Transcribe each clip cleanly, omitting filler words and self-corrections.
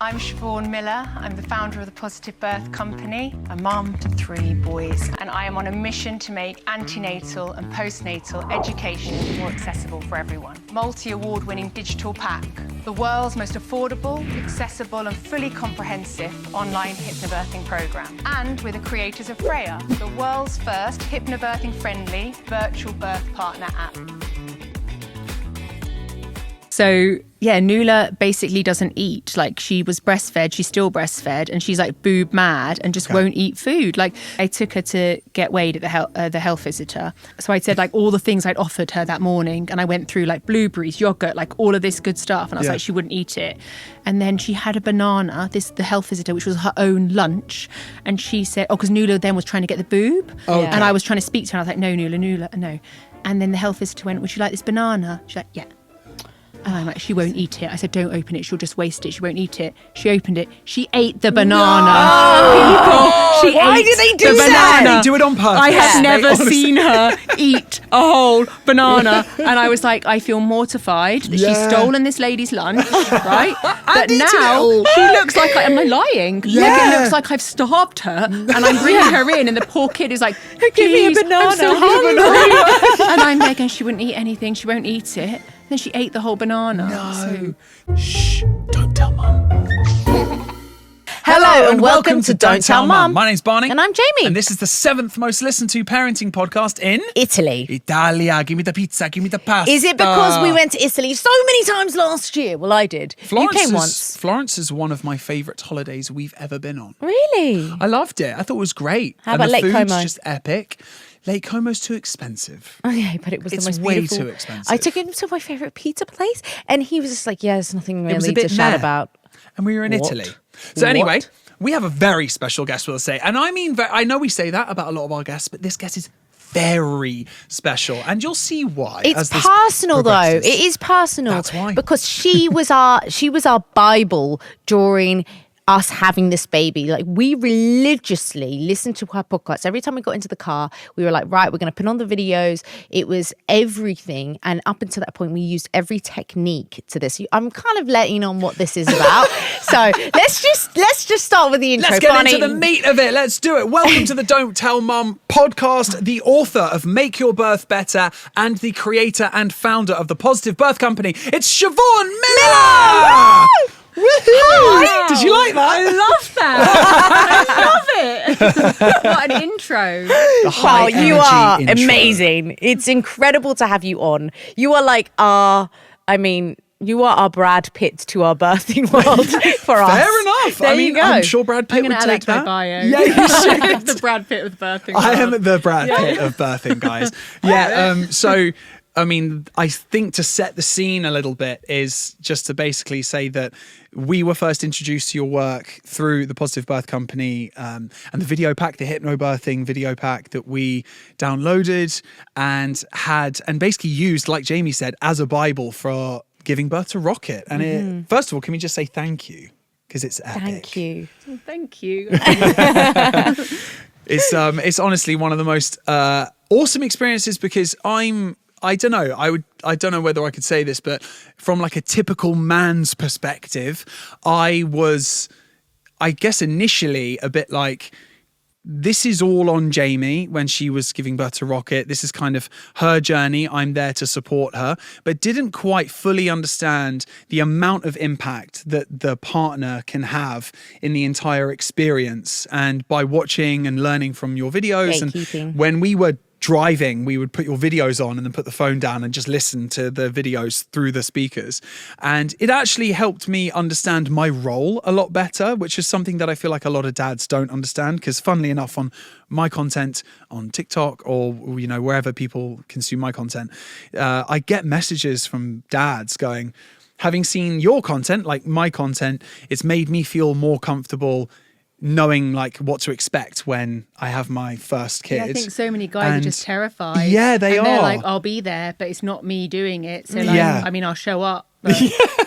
I'm Siobhan Miller. I'm the founder of the Positive Birth Company, a mum to 3 boys, and I am on a mission to make antenatal and postnatal education more accessible for everyone. Multi-award-winning digital pack, the world's most affordable, accessible and fully comprehensive online hypnobirthing program. And we're the creators of Freya, the world's first hypnobirthing-friendly virtual birth partner app. So, yeah, Nuala basically doesn't eat. Like, she was breastfed, she's still breastfed, and she's like boob mad and just won't eat food. Like, I took her to get weighed at the health visitor. So I said like all the things I'd offered her that morning, and I went through like blueberries, yogurt, like all of this good stuff. And I was like, she wouldn't eat it. And then she had a banana, the health visitor, which was her own lunch. And she said, because Nuala then was trying to get the boob. Okay. And I was trying to speak to her. And I was like, no, Nuala, no. And then the health visitor went, would you like this banana? She's like, yeah. And I'm like, she won't eat it. I said, don't open it. She'll just waste it. She won't eat it. She opened it. She ate the banana. No! People, Why did they do that? They do it on purpose. I have never seen her eat a whole banana. And I was like, I feel mortified that she's stolen this lady's lunch, right? But now she looks like am I lying? Yeah. Like, it looks like I've starved her and I'm bringing her in and the poor kid is like, give me a banana. I'm so hungry. And I'm like, and she wouldn't eat anything. She won't eat it. Then she ate the whole banana. No. Shh, don't tell Mum. Hello and welcome to Don't Tell Mum. My name's Barney. And I'm Jamie. And this is the 7th most listened to parenting podcast in Italy. Italia. Give me the pizza, give me the pasta. Is it because we went to Italy so many times last year? Well, I did. You came once. Florence is one of my favourite holidays we've ever been on. Really? I loved it. I thought it was great. How about the Lake food's Como? just epic. Lake Como's too expensive. Okay, but it was It's the most way beautiful. too expensive. I took him to my favourite pizza place and he was just like, yeah, there's nothing was a really bit to shout meh. about. And we were in What? Italy. So anyway, What? we have a very special guest with us today. And I mean, I know we say that about a lot of our guests, but this guest is very special. And you'll see why. It's personal though. It is personal. That's why. Because she was our Bible during us having this baby. Like, we religiously listened to her podcast. Every time we got into the car, we were like, right, we're going to put on the videos. It was everything. And up until that point, we used every technique to this. I'm kind of letting on what this is about. So let's just start with the intro. Let's get Barney. into the meat of it. Let's do it. Welcome to the Don't Tell Mum podcast, the author of Make Your Birth Better and the creator and founder of the Positive Birth Company. It's Siobhan Miller! Hi. Did you like that? I love that. I love it. What an intro. Wow, you energy are intro. amazing. It's incredible to have you on. You are like you are our Brad Pitt to our birthing world for us. Fair enough. There you go. I'm sure Brad Pitt I'm would going to add take that to that. my bio. Yeah, you should. The Brad Pitt with birthing. I am the Brad Pitt of birthing, guys. Yeah. So, I mean, I think to set the scene a little bit is just to basically say that we were first introduced to your work through the Positive Birth Company and the video pack, the hypnobirthing video pack that we downloaded and basically used, like Jamie said, as a Bible for giving birth to Rocket. And first of all, can we just say thank you? Because it's epic. Thank you. Oh, thank you. It's honestly one of the most awesome experiences because I don't know whether I could say this, but from like a typical man's perspective, I was, I guess initially a bit like, this is all on Jamie when she was giving birth to Rocket. This is kind of her journey. I'm there to support her, but didn't quite fully understand the amount of impact that the partner can have in the entire experience. And by watching and learning from your videos, and when we were driving, we would put your videos on and then put the phone down and just listen to the videos through the speakers. And it actually helped me understand my role a lot better, which is something that I feel like a lot of dads don't understand. Because funnily enough, on my content on TikTok or, you know, wherever people consume my content, I get messages from dads going, having seen your content, like my content, it's made me feel more comfortable knowing like what to expect when I have my first kid. Yeah, I think so many guys are just terrified. Yeah, they are. They're like, I'll be there, but it's not me doing it. So like, I mean, I'll show up, but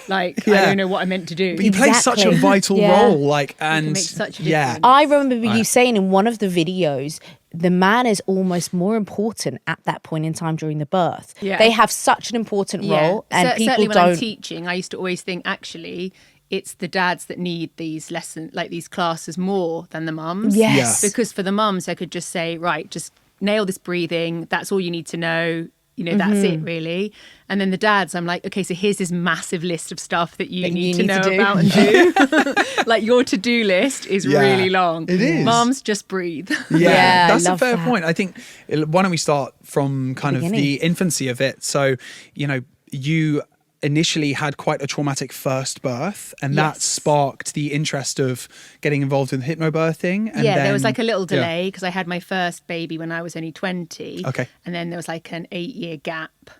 like, I don't know what I meant to do. But you play such a vital role, like, and make such a difference. I remember you saying in one of the videos, the man is almost more important at that point in time during the birth. Yeah. They have such an important role, and people certainly when don't. I'm teaching, I used to always think, actually, it's the dads that need these lessons, like these classes, more than the mums. Yes. Because for the mums, I could just say, right, just nail this breathing. That's all you need to know. You know, that's it really. And then the dads, I'm like, okay, so here's this massive list of stuff that you need to know about and do. Like your to-do list is really long. It is. Mums, just breathe. Yeah, that's I a love fair that. point. I think, why don't we start from kind of Beginning. the infancy of it? So, you know, you initially had quite a traumatic first birth, and that Yes. sparked the interest of getting involved in hypnobirthing. And Yeah, then, there was like a little delay because I had my first baby when I was only 20. Okay. And then there was like an 8-year gap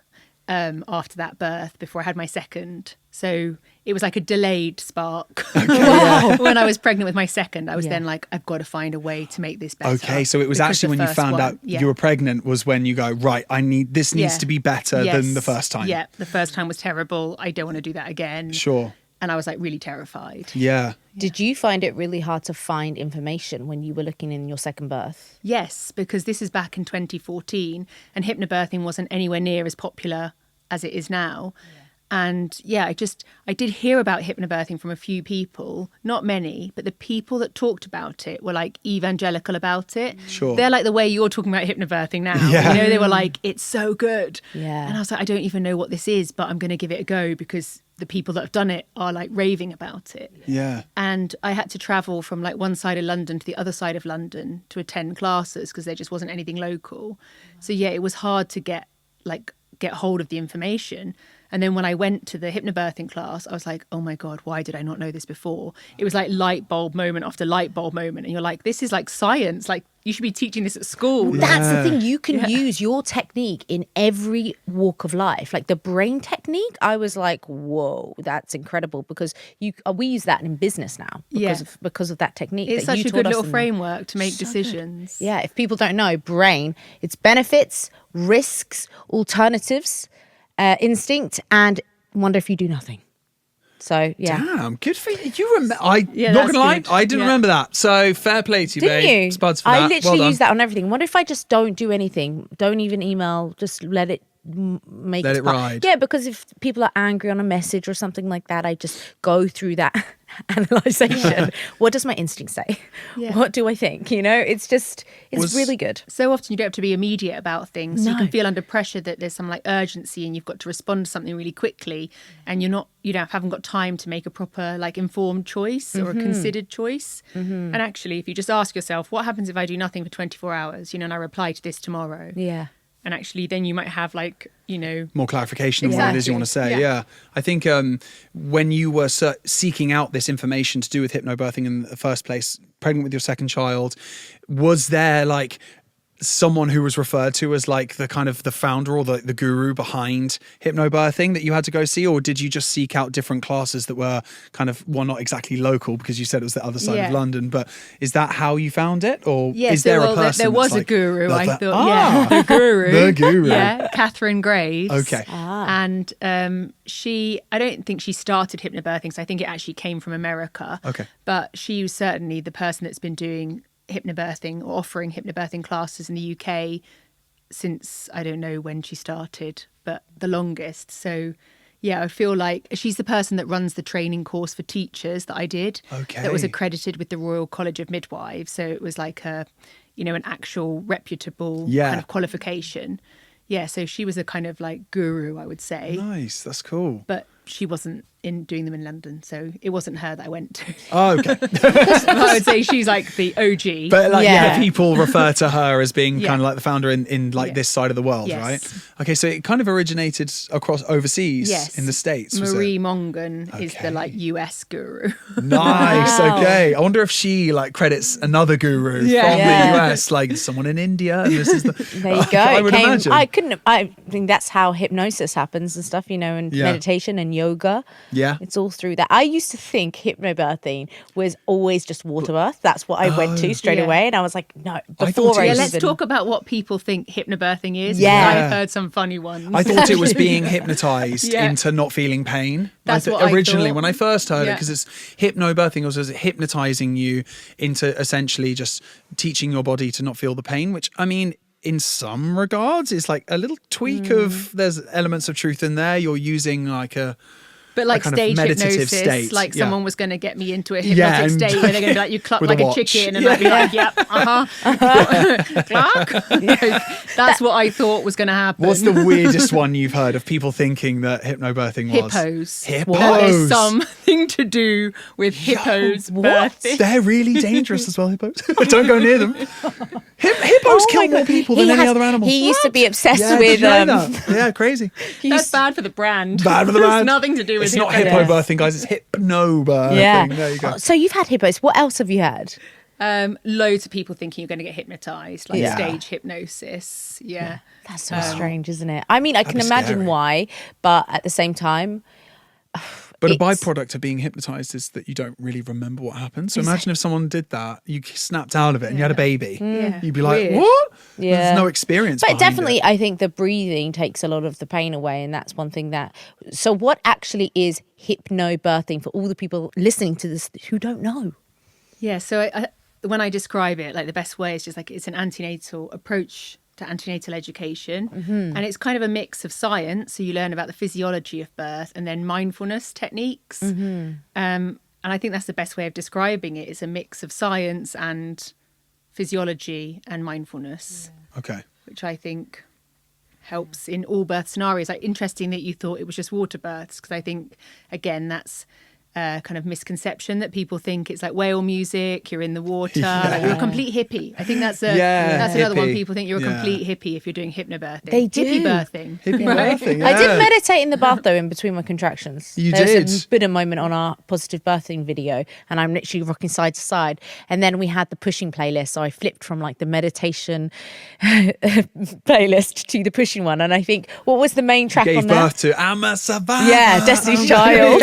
after that birth before I had my second. So it was like a delayed spark. When I was pregnant with my second, I was then like, I've got to find a way to make this better. Okay, so it was Because actually the when you first found one- out you were pregnant was when you go, right, this needs to be better than the first time. Yeah, the first time was terrible. I don't want to do that again. Sure. And I was like really terrified. Yeah. Did you find it really hard to find information when you were looking in your second birth? Yes, because this is back in 2014 and hypnobirthing wasn't anywhere near as popular as it is now. And I did hear about hypnobirthing from a few people, not many, but the people that talked about it were like evangelical about it. Sure. They're like the way you're talking about hypnobirthing now. Yeah. You know, they were like, it's so good. Yeah. And I was like, I don't even know what this is, but I'm going to give it a go because the people that have done it are like raving about it. Yeah. And I had to travel from like one side of London to the other side of London to attend classes because there just wasn't anything local. So it was hard to get hold of the information. And then when I went to the hypnobirthing class, I was like, oh my God, why did I not know this before? It was like light bulb moment after light bulb moment. And you're like, this is like science. Like you should be teaching this at school. That's the thing. You can use your technique in every walk of life. Like the brain technique, I was like, whoa, that's incredible because we use that in business now because of that technique. It's that such you a good taught us little in- framework to make decisions. Yeah, if people don't know, brain, it's benefits, risks, alternatives, instinct, and wonder if you do nothing. So, yeah. Damn, good for you. You remember? Not that's gonna lie, good. I didn't Yeah. remember that. So fair play to you, Didn't babe. you? Spuds for I that. literally Well done. use that on everything. What if I just don't do anything? Don't even email, just let it make Let its it part. ride. Yeah, because if people are angry on a message or something like that, I just go through that analyzation. What does my instinct say? Yeah. What do I think? You know, it's really good. So often you don't have to be immediate about things. So you No. can feel under pressure that there's some like urgency and you've got to respond to something really quickly and haven't got time to make a proper like informed choice or a considered choice. And actually, if you just ask yourself, what happens if I do nothing for 24 hours, and I reply to this tomorrow? Yeah. And actually then you might have more clarification on what it is you want to say. Exactly. Yeah. I think when you were seeking out this information to do with hypnobirthing in the first place, pregnant with your second child, was there like someone who was referred to as like the kind of the founder or the guru behind hypnobirthing that you had to go see, or did you just seek out different classes that were kind of, well, not exactly local because you said it was the other side of London, but is that how you found it, or is there a person there was that's a guru, I like, thought. The guru. The guru. Yeah, Catherine Graves. Okay. And I don't think she started hypnobirthing, so I think it actually came from America. Okay. But she was certainly the person that's been doing hypnobirthing or offering hypnobirthing classes in the UK since, I don't know when she started, but the longest. So I feel like she's the person that runs the training course for teachers that I did. Okay. That was accredited with the Royal College of Midwives. So it was like an actual reputable kind of qualification. Yeah, so she was a kind of like guru, I would say. Nice, that's cool. But she wasn't doing them in London, so it wasn't her that I went to. Oh, okay. I would say she's like the OG. But people refer to her as being kind of like the founder in like Yeah. this side of the world, Yes. right? Okay, so it kind of originated across overseas in the States. was Marie it? Mongan is the like US guru. Nice. Wow. Okay. I wonder if she like credits another guru from Yeah. the US, like someone in India. And this is the. There you go. I would imagine. I think that's how hypnosis happens and stuff, and meditation and yoga. Yeah. It's all through that. I used to think hypnobirthing was always just water birth. That's what I went to straight Yeah. away. And I was like, no, thought before it I was- Let's even... talk about what people think hypnobirthing is. Yeah. because I've heard some funny ones. I thought it was being hypnotized Yeah. into not feeling pain. That's what I originally thought. when I first heard it, Yeah. because it's hypnobirthing was hypnotizing you into essentially just teaching your body to not feel the pain, which I mean, in some regards is like a little tweak of there's elements of truth in there. You're using like a But like kind of stage meditative hypnosis, state. like Yeah. someone was going to get me into a Yeah, hypnotic and- state where they're going to be like, you cluck With a like a watch. chicken, and I'd be like, yep, Clark. Like, that's what I thought was going to happen. What's the weirdest one you've heard of people thinking that hypnobirthing was? Hippos. Hippos. There's something to do with hippos birthing. They're really dangerous as well, hippos. Don't go near them. Hippos kill more people than any other animal. He used to be obsessed yeah, with. did you know that? Yeah, crazy. That's bad for the brand. Bad for the brand. It's nothing to do with It's not hippos. hippo birthing, guys. It's hypnobirthing. Yeah. There you go. So you've had hippos. What else have you had? Loads of people thinking you're going to get hypnotized, like Yeah. stage hypnosis. Yeah. That's so strange, isn't it? I mean, I can be imagine scary. why, but at the same time, But a it's- byproduct of being hypnotized is that you don't really remember what happened. So imagine if someone did that, you snapped out of it and you had a baby. Yeah. You'd be like, Weird. what? Yeah. There's no experience. But behind definitely, it. I think the breathing takes a lot of the pain away, and that's one thing that. So, what actually is hypnobirthing for all the people listening to this who don't know? Yeah. So when I describe it, like the best way is just like it's an antenatal approach to antenatal education. And it's kind of a mix of science. So you learn about the physiology of birth and then mindfulness techniques. And I think that's the best way of describing it. It's a mix of science and physiology and mindfulness, Okay. which I think helps in all birth scenarios. Like interesting that you thought it was just water births, because I think, again, that's kind of misconception that people think it's like whale music, you're in the water, like you're a complete hippie. I think that's another one. hippie. People think you're a Yeah. complete hippie if you're doing hypnobirthing. They do. Hippie birthing. Hippie right? birthing, I did yeah. meditate in the bath though in between my contractions. You There did? was a bit of moment on our positive birthing video, and I'm literally rocking side to side. And then we had the pushing playlist, so I flipped from like the meditation playlist to the pushing one. And I think what was the main track Gave on there? birth to I'm a survivor. Yeah, Destiny's Child.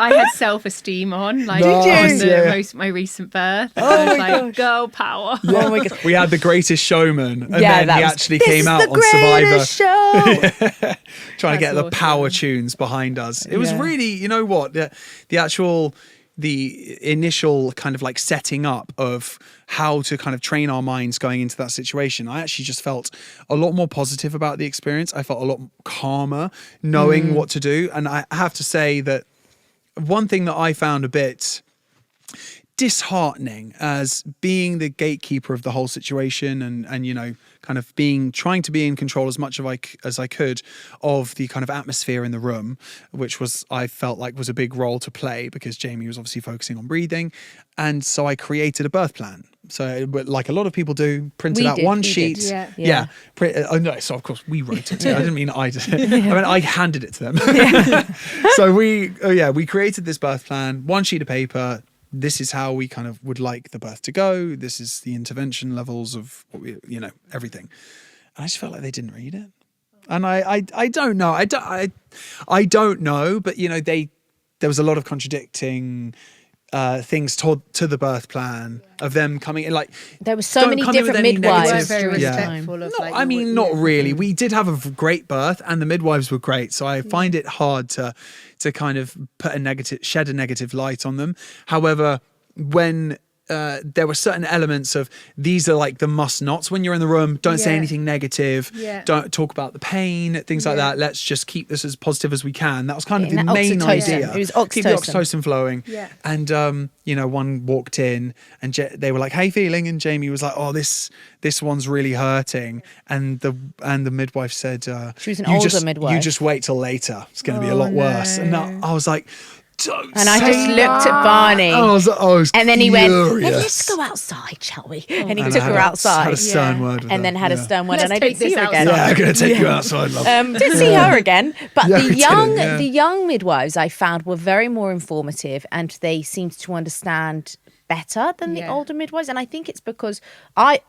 I had self-esteem on, like Did you? on the Yeah. my recent birth. I was like, girl power. Oh my god. We had The Greatest Showman, and Yeah, then that he was- actually This came is out the on Survivor, greatest show. trying to get That's the awesome. power tunes behind us. It was Yeah. really, you know what, the initial kind of like setting up of how to kind of train our minds going into that situation. I actually just felt a lot more positive about the experience. I felt a lot calmer knowing what to do. And I have to say that one thing that I found a bit disheartening as being the gatekeeper of the whole situation and you know kind of trying to be in control as much as I could of the kind of atmosphere in the room, which was I felt like was a big role to play because Jamie was obviously focusing on breathing, and so I created a birth plan. So like a lot of people do, printed out one we sheet. did. Yeah. Yeah. No, so of course we wrote it. I didn't mean I did it. I mean I handed it to them. So we created this birth plan, one sheet of paper. This is how we kind of would like the birth to go. This is the intervention levels of what we, you know, everything. And I just felt like they didn't read it. And I don't know. I don't know, but you know, there was a lot of contradicting things to the birth plan of them coming in like There were so don't many come in with different any midwives. They were negative- very Yeah. respectful of No, like. I mean, not yeah. really. We did have a great birth, and the midwives were great. So I find it hard to kind of shed a negative light on them. However, when there were certain elements of these are like the must nots when you're in the room. Don't say Yeah. anything negative. Yeah. Don't talk about the pain, things like that. Let's just keep this as positive as we can. That was kind of Getting the that main oxytocin. idea. It was Keep the oxytocin. oxytocin flowing. Yeah. And you know, one walked in and they were like, "How you feeling?" And Jamie was like, "Oh, this one's really hurting." And the midwife said, She was an "You older just, midwife. You just wait till later. It's going to be a lot worse." And I was like, "Don't." And I say just looked that." at Barney. I was And then he went, furious. let's go outside, shall we? And he And took I had her a outside. stern Yeah. word with And her. then had a Yeah. stern word. Let's And I take didn't see this her again. outside. Yeah, I'm going to take you outside, love. Didn't see her again, but Yeah, the we young, didn't, yeah. the young midwives I found were very more informative, and they seemed to understand better than the Yeah. older midwives. And I think it's because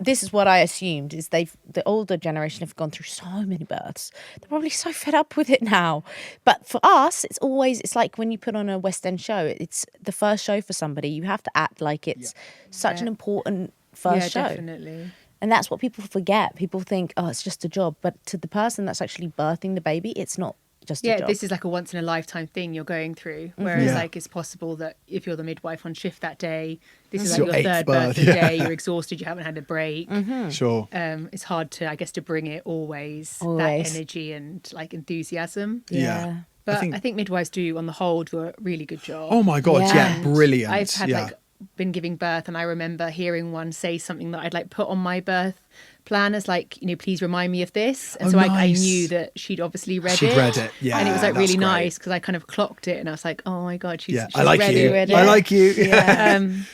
this is what I assumed is the older generation have gone through so many births. They're probably so fed up with it now. But for us, it's like when you put on a West End show. It's the first show for somebody. You have to act like it's such Yeah. an important first show. Definitely. And that's what people forget. People think, oh, it's just a job. But to the person that's actually birthing the baby, it's not just a Yeah, job. this is like a once in a lifetime thing you're going through. Whereas Yeah. like it's possible that if you're the midwife on shift that day, this is It's like your your eighth third birth, birthing yeah. day, you're exhausted, you haven't had a break. Sure. It's hard to, I guess, to bring it always. Always. that energy and like enthusiasm. Yeah. But I think midwives do, on the whole, do a really good job. Oh my God, Yeah. brilliant. I've had been giving birth, and I remember hearing one say something that I'd like put on my birth plan as like, please remind me of this. And so I nice. knew that she'd obviously read it. She'd read it, yeah. And it was like That's really great. nice because I kind of clocked it, and I was like, oh my God, she's I like read you. it. I like you.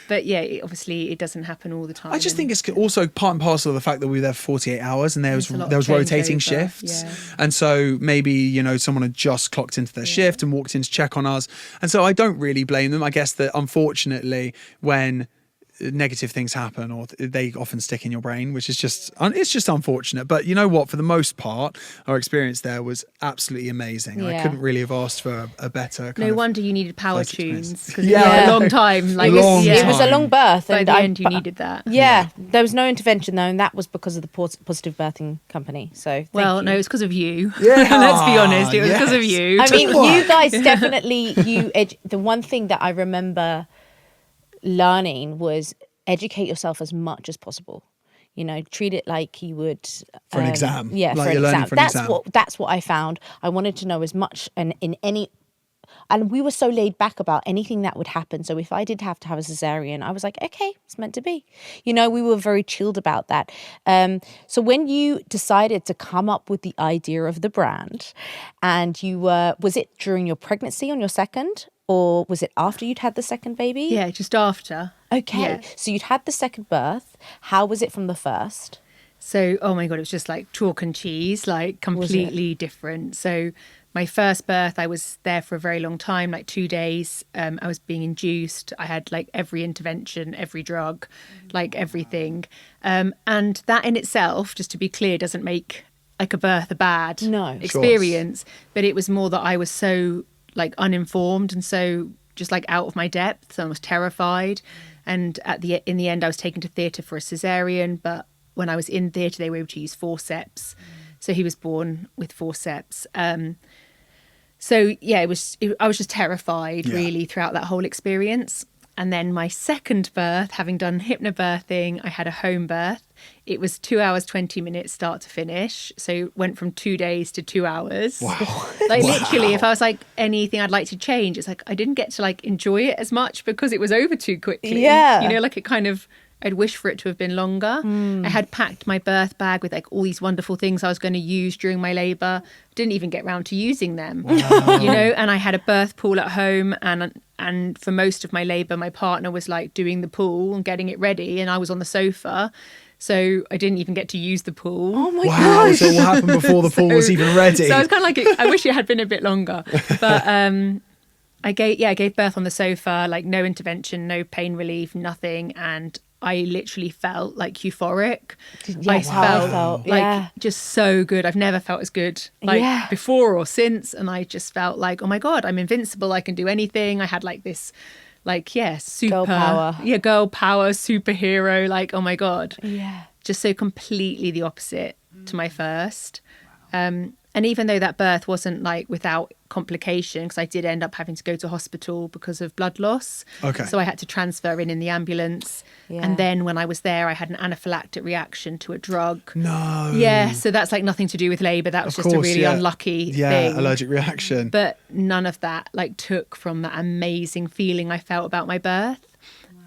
But yeah, obviously it doesn't happen all the time. I just think it's also part and parcel of the fact that we were there for 48 hours and there was rotating shifts. Yeah. And so maybe, someone had just clocked into their shift and walked in to check on us. And so I don't really blame them. I guess that unfortunately when negative things happen, or they often stick in your brain, which is just unfortunate. But you know what, for the most part, our experience there was absolutely amazing. Yeah. I couldn't really have asked for a better No wonder you needed power tunes, because Yeah. it was a long time. Like It was a long birth. By and the end you needed that. Yeah, there was no intervention though, and that was because of the positive birthing company. So Well, thank no, you. it was because of you. Yeah. Let's be honest, it was because of Yes. you. I mean, What? you guys definitely the one thing that I remember learning was educate yourself as much as possible. Treat it like you would For an exam. Yeah, Like for you're an learning exam. for an exam. That's what I found. I wanted to know as much, and we were so laid back about anything that would happen. So if I did have to have a cesarean, I was like, okay, it's meant to be. We were very chilled about that. So when you decided to come up with the idea of the brand, and was it during your pregnancy on your second? Or was it after you'd had the second baby? Yeah, just after. Okay. Yeah. So you'd had the second birth. How was it from the first? So, oh my God, it was just like chalk and cheese, like completely different. So my first birth, I was there for a very long time, like 2 days. I was being induced. I had like every intervention, every drug, like everything. And that in itself, just to be clear, doesn't make like a birth a bad experience. But it was more that I was so like uninformed and so just like out of my depth. I was terrified. And in the end, I was taken to theatre for a cesarean. But when I was in theatre, they were able to use forceps. So he was born with forceps. So yeah, I was just terrified really throughout that whole experience. And then my second birth, having done hypnobirthing, I had a home birth. It was 2 hours, 20 minutes start to finish. So went from 2 days to 2 hours. Wow. Literally, if I was like anything I'd like to change, it's like I didn't get to like enjoy it as much because it was over too quickly. Yeah. Like it kind of, I'd wish for it to have been longer. I had packed my birth bag with like all these wonderful things I was going to use during my labour. Didn't even get round to using them. Wow. And I had a birth pool at home, and for most of my labour, my partner was like doing the pool and getting it ready, and I was on the sofa. So I didn't even get to use the pool. Oh my Wow. gosh. So what happened before the pool was even ready? So I was kind of like, I wish it had been a bit longer. But I gave birth on the sofa, like no intervention, no pain relief, nothing. And I literally felt like euphoric. I felt like just so good. I've never felt as good before or since. And I just felt like, oh my God, I'm invincible. I can do anything. I had like this super girl power. Yeah, girl power, superhero. Like, oh my God. Yeah. Just so completely the opposite to my first. And even though that birth wasn't like without complication, because I did end up having to go to hospital because of blood loss. Okay. So I had to transfer in the ambulance. Yeah. And then when I was there, I had an anaphylactic reaction to a drug. No. Yeah. So that's like nothing to do with labour. That was Of just course, a really yeah. unlucky Yeah, thing. allergic reaction. But none of that like took from that amazing feeling I felt about my birth.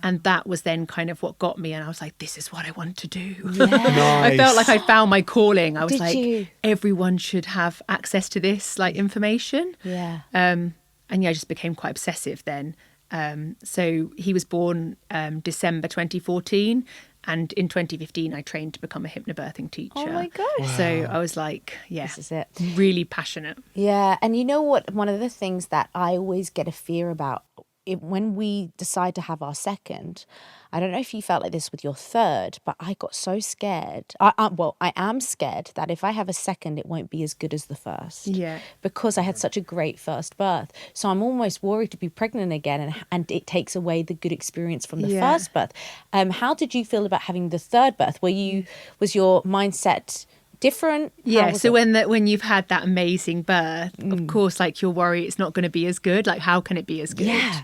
And that was then kind of what got me. And I was like, this is what I want to do. I felt like I found my calling. I was Did like, you? everyone should have access to this like information. Yeah. And yeah, I just became quite obsessive then. So he was born December 2014. And in 2015, I trained to become a hypnobirthing teacher. Oh my gosh. So I was like, yeah, This is it. really passionate. Yeah. And you know what? One of the things that I always get a fear about when we decide to have our second, I don't know if you felt like this with your third, but I got so scared. I am scared that if I have a second, it won't be as good as the first. Yeah. Because I had such a great first birth. So I'm almost worried to be pregnant again, and it takes away the good experience from the first birth. How did you feel about having the third birth? Was your mindset different? Yeah, so when you've had that amazing birth, of course, like you're worried it's not going to be as good. Like, how can it be as good? Yeah.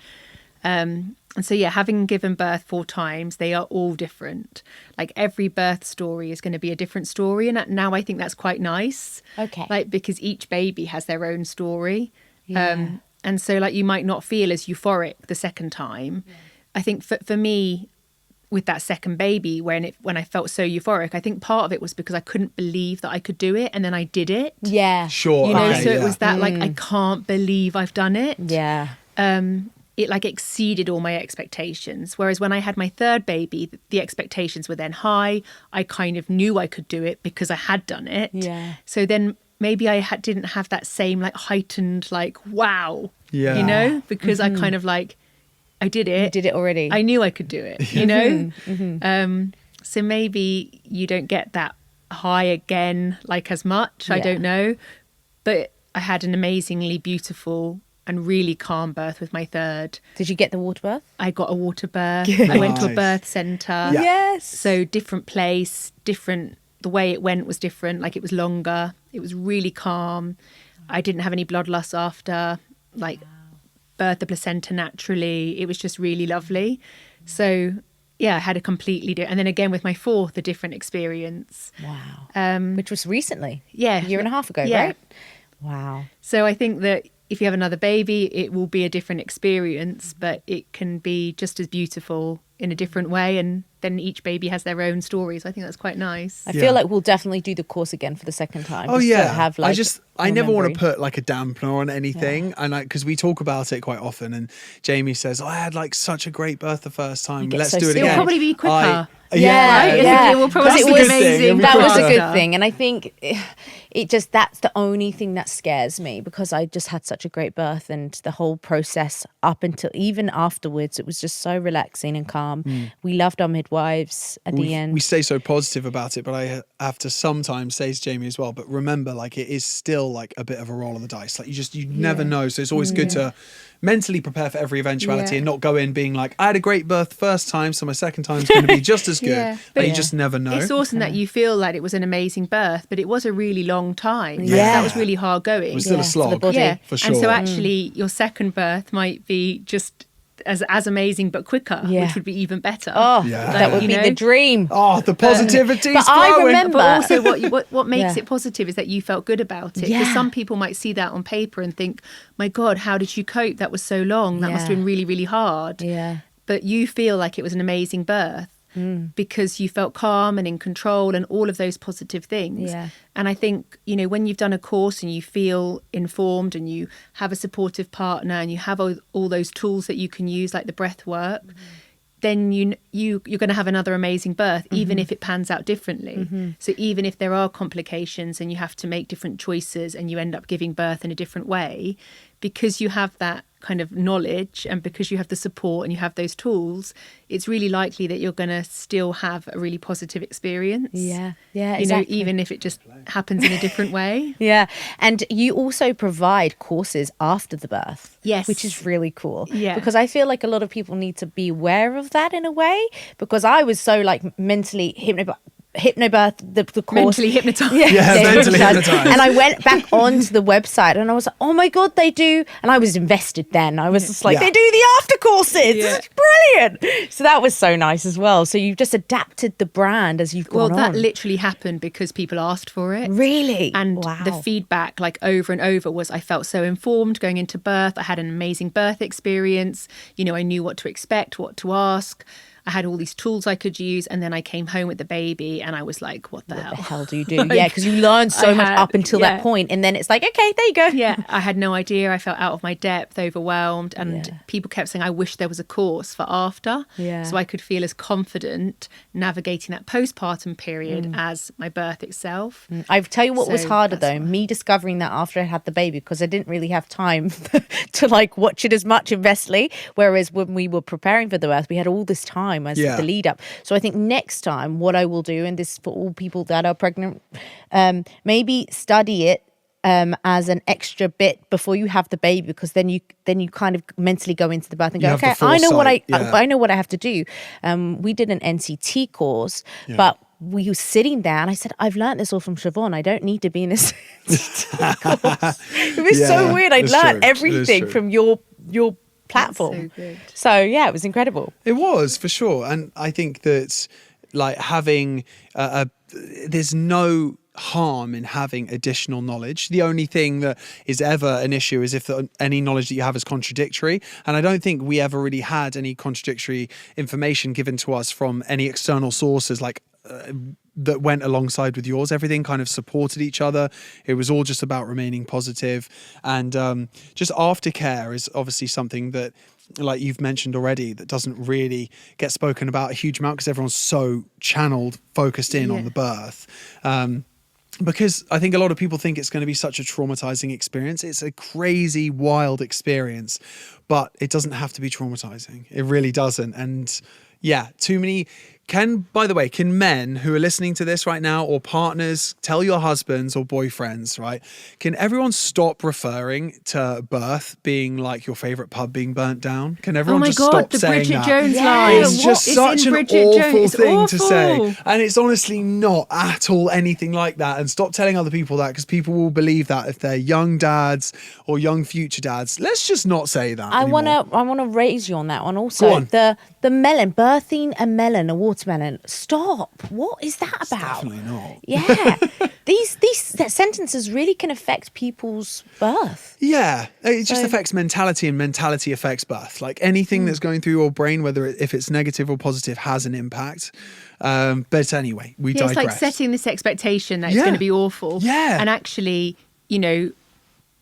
And so, yeah, having given birth 4 times, they are all different. Like every birth story is going to be a different story. And now I think that's quite nice. Okay. Like, because each baby has their own story. And so like you might not feel as euphoric the second time. I think for me, with that second baby, when I felt so euphoric, I think part of it was because I couldn't believe that I could do it, and then I did it. Yeah. Sure. You know, okay, so yeah. it was that like, I can't believe I've done it. Yeah. It like exceeded all my expectations. Whereas when I had my third baby, the expectations were then high. I kind of knew I could do it because I had done it. Yeah. So then maybe I didn't have that same like heightened like, wow, Yeah. you know, because I kind of like, I did it. You did it already. I knew I could do it, you know? So maybe you don't get that high again, like as much. I Yeah. don't know. But I had an amazingly beautiful and really calm birth with my third. Did you get the water birth? I got a water birth. I went to a Nice. birth centre. Yeah. Yes. So different place, different, the way it went was different. Like it was longer. It was really calm. I didn't have any blood loss after, like birthed the placenta naturally. It was just really lovely. So yeah, I had a completely different, and then again with my fourth, a different experience. Wow. Which was recently. Yeah. A year and a half ago, Yeah. right? Wow. So I think that if you have another baby, it will be a different experience, but it can be just as beautiful in a different way. And then each baby has their own stories. I think that's quite nice. I Yeah. feel like we'll definitely do the course again for the second time. Oh just to yeah, have like I never want memory. to put like a dampener on anything, and because we talk about it quite often, and Jamie says, "I had like such a great birth the first time. get Let's so do it sick. again." It'll probably be quicker. Yeah, Right? yeah. It will probably That's be the good thing. amazing. It'll be That was a quicker. good thing, and I think it just that's the only thing that scares me, because I just had such a great birth, and the whole process up until even afterwards, it was just so relaxing and calm. We loved our midwives at the end. We stay so positive about it, but I have to sometimes say to Jamie as well, but remember, like, it is still like a bit of a roll of the dice. Like you never know. So it's always good to mentally prepare for every eventuality Yeah. and not go in being like, I had a great birth the first time, so my second time's going to be just as good. Yeah. But you But just never know. It's awesome that you feel like it was an amazing birth, but it was a really long time. Yeah. That was really hard going. It was still Yeah, a for the slog, body. Yeah. for sure. And so actually your second birth might be just as amazing but quicker, Yeah. which would be even better. Oh, Yeah. that would You be know? the dream. Oh, the positivity's But I flowing. remember- But also what makes Yeah. it positive is that you felt good about it. Because Yeah. some people might see that on paper and think, my God, how did you cope? That was so long. That must have Yeah. been really, really hard. Yeah. But you feel like it was an amazing birth because you felt calm and in control and all of those positive things. Yeah. And I think, you know, when you've done a course and you feel informed and you have a supportive partner and you have all those tools that you can use, like the breath work, then you're going to have another amazing birth, even if it pans out differently. So even if there are complications and you have to make different choices and you end up giving birth in a different way, because you have that kind of knowledge and because you have the support and you have those tools, it's really likely that you're going to still have a really positive experience. Yeah, You know, even if it just happens in a different way. Yeah. And you also provide courses after the birth. Yes. Which is really cool. Yeah. Because I feel like a lot of people need to be aware of that in a way, because I was so like mentally hypnobirth the course. Mentally hypnotised. Yeah, mentally hypnotised. And I went back onto the website and I was like, oh my God, they do. And I was invested then. I was just like, Yeah. they do the after courses. Yeah. It's brilliant. So that was so nice as well. So you've just adapted the brand as you've Well, gone that on. literally happened because people asked for it. Really? And Wow. the feedback, like over and over, was I felt so informed going into birth. I had an amazing birth experience. You know, I knew what to expect, what to ask. I had all these tools I could use. And then I came home with the baby and I was like, what the What hell? the hell do you do? Yeah, because you learn so I much had- up until yeah. that point, and then it's like, okay, there you go. Yeah, I had no idea. I felt out of my depth, overwhelmed. And Yeah. people kept saying, I wish there was a course for after. Yeah. So I could feel as confident navigating that postpartum period as my birth itself. I tell you what was So harder that's though, why. me discovering that after I had the baby, because I didn't really have time to like watch it as much investly. Whereas when we were preparing for the birth, we had all this time as Yeah. the lead up. So I think next time what I will do, and this is for all people that are pregnant, maybe study it as an extra bit before you have the baby, because then you kind of mentally go into the birth and You go, have the okay, I know what foresight, yeah. I know what I have to do. We did an NCT course, but we were sitting there and I said, I've learned this all from Siobhan. I don't need to be in this NCT course. It was Yeah, so weird. I'd it's learned true. It is everything true. from your platform. so good. So yeah, it was incredible. It was for sure, and I think that like having there's no harm in having additional knowledge. The only thing that is ever an issue is if any knowledge that you have is contradictory. And I don't think we ever really had any contradictory information given to us from any external sources that went alongside with yours. Everything kind of supported each other. It was all just about remaining positive. And just aftercare is obviously something that, like you've mentioned already, that doesn't really get spoken about a huge amount because everyone's so channeled, focused in on the birth. Because I think a lot of people think it's going to be such a traumatizing experience. It's a crazy, wild experience, but it doesn't have to be traumatizing. It really doesn't. And yeah, too many... By the way, can men who are listening to this right now, or partners, tell your husbands or boyfriends, right? Can everyone stop referring to birth being like your favorite pub being burnt down? Can everyone just stop saying that? Oh my God, the Bridget Jones line. It's just such an awful thing to say. And it's honestly not at all anything like that. And stop telling other people that, because people will believe that if they're young dads or young future dads. Let's just not say that anymore. I wanna raise you on that one also. Go on. The melon, birthing a melon, a watermelon. Stop. What is that about? Definitely not. Yeah. These sentences really can affect people's birth. Yeah, it just affects mentality, and mentality affects birth. Like anything that's going through your brain, if it's negative or positive, has an impact. But anyway, we digress. It's like setting this expectation that it's going to be awful. Yeah. And actually,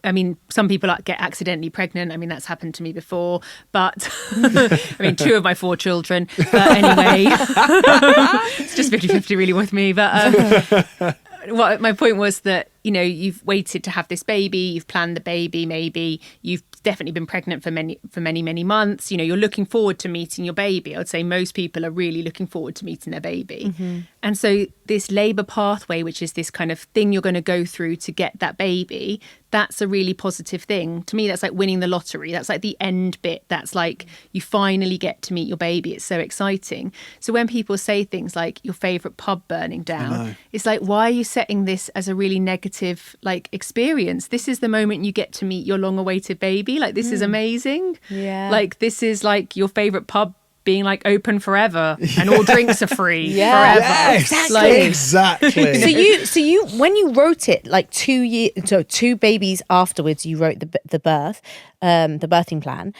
I mean, some people get accidentally pregnant. I mean, that's happened to me before. But, I mean, 2 of my 4 children. But anyway, it's just 50-50 really with me. But my point was that, you've waited to have this baby. You've planned the baby, maybe. You've definitely been pregnant for many months. You're looking forward to meeting your baby. I would say most people are really looking forward to meeting their baby. Mm-hmm. And so this labour pathway, which is this kind of thing you're going to go through to get that baby, that's a really positive thing. To me, that's like winning the lottery. That's like the end bit. That's like you finally get to meet your baby. It's so exciting. So when people say things like your favourite pub burning down, it's like, why are you setting this as a really negative experience? This is the moment you get to meet your long-awaited baby. Like, this is amazing. Yeah. Like, this is like your favourite pub being like open forever and all drinks are free forever. Yes, exactly. So you when you wrote it like 2 babies afterwards, you wrote the birthing plan.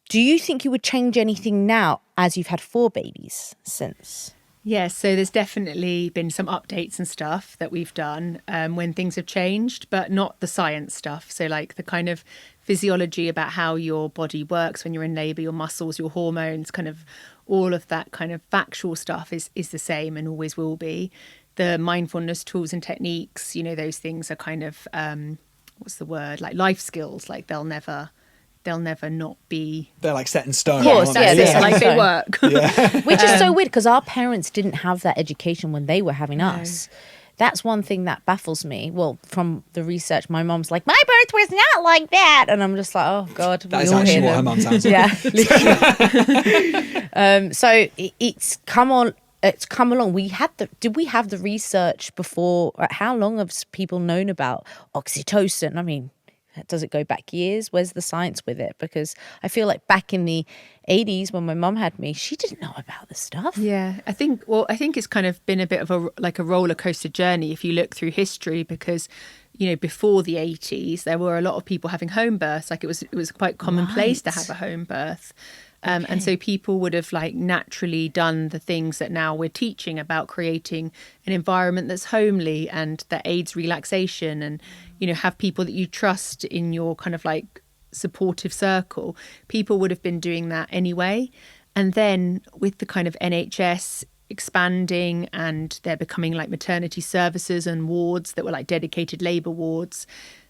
Do you think you would change anything now as you've had 4 babies since? Yes, so there's definitely been some updates and stuff that we've done when things have changed, but not the science stuff. So like the kind of physiology about how your body works when you're in labour, your muscles, your hormones, kind of all of that kind of factual stuff is the same and always will be. The mindfulness tools and techniques, those things are kind of, what's the word? Like life skills, like they'll never not be... They're like set in stone. Of course, like they work. Yeah. Which is so weird because our parents didn't have that education when they were having us. That's one thing that baffles me. Well, from the research, my mom's like, my birth was not like that. And I'm just like, oh, God. That's actually what her mum sounds like. Yeah, literally. So it's come on. It's come along. Did we have the research before? How long have people known about oxytocin? I mean, does it go back years? Where's the science with it? Because I feel like back in the 80s when my mum had me, she didn't know about this stuff. Yeah, I think it's kind of been a bit of a roller coaster journey if you look through history, because before the 80s there were a lot of people having home births. Like it was quite commonplace to have a home birth. And so people would have like naturally done the things that now we're teaching about creating an environment that's homely and that aids relaxation, and have people that you trust in your kind of like supportive circle. People would have been doing that anyway. And then with the kind of NHS expanding and there becoming like maternity services and wards that were like dedicated labour wards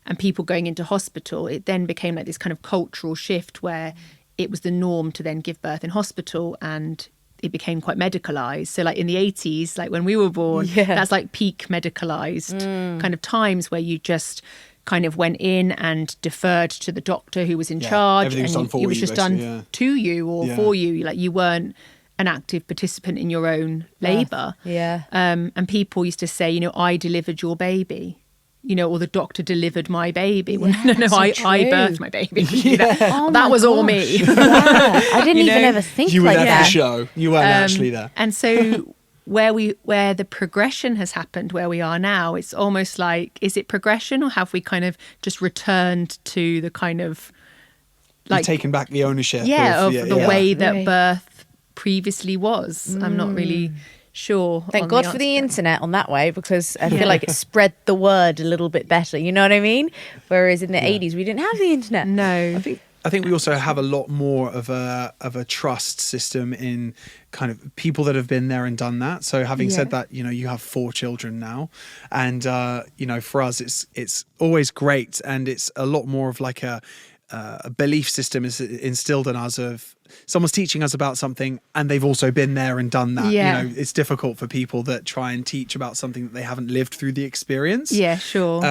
and people going into hospital, it then became like this kind of cultural shift where it was the norm to then give birth in hospital, and it became quite medicalised. So like in the 80s, like when we were born, that's like peak medicalised kind of times where you just kind of went in and deferred to the doctor who was in charge, and it was just done to you or for you. Like you weren't an active participant in your own labour. And people used to say, I delivered your baby. Or the doctor delivered my baby. Well, no, I birthed my baby. That was all me. I didn't even ever think you like were there that. for show. You weren't actually there. And so where the progression has happened, where we are now, it's almost like, is it progression, or have we kind of just returned to the kind of You've taken back the ownership of the way that Right. birth previously was? I'm not really sure. Thank on God the for the answer. internet on that way, because I feel like it spread the word a little bit better. You know what I mean? Whereas in the 80s, we didn't have the internet. No. I think we also have a lot more of a trust system in kind of people that have been there and done that. So having said that, you have 4 children now, and for us, it's always great, and it's a lot more of like a belief system is instilled in us of someone's teaching us about something and they've also been there and done that. Yeah. It's difficult for people that try and teach about something that they haven't lived through the experience. Yeah, sure.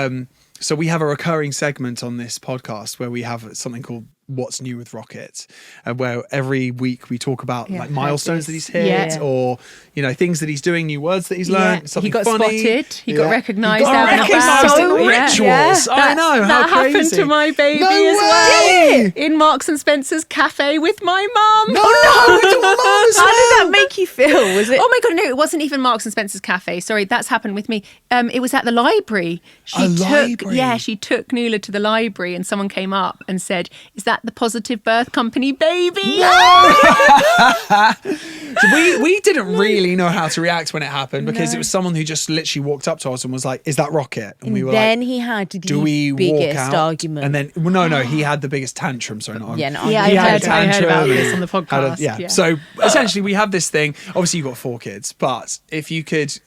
So we have a recurring segment on this podcast where we have something called What's New with Rocket, where every week we talk about like milestones that he's hit, or things that he's doing, new words that he's learned. Something he got funny. spotted. He got recognised. He got recognised in rituals. I know. That How happened crazy. to my baby No as way! well. In Marks and Spencer's cafe with my mum. No, it's your mum as How did well. that make you feel? Was it? Oh my God, no, it wasn't even Marks and Spencer's cafe. Sorry, that's happened with me. It was at the library. Library? She took Nuala to the library, and someone came up and said, "Is that the Positive Birth Company baby?" So we didn't really know how to react when it happened, because it was someone who just literally walked up to us and was like, "Is that Rocket?" And we were then like, he had the "Do we walk biggest out?" argument. And then no, he had the biggest tantrum. Sorry, not Yeah, no, he I had a heard about tantrum this on the and had podcast. Yeah. So essentially, we have this thing. Obviously, you've got 4 kids, but if you could,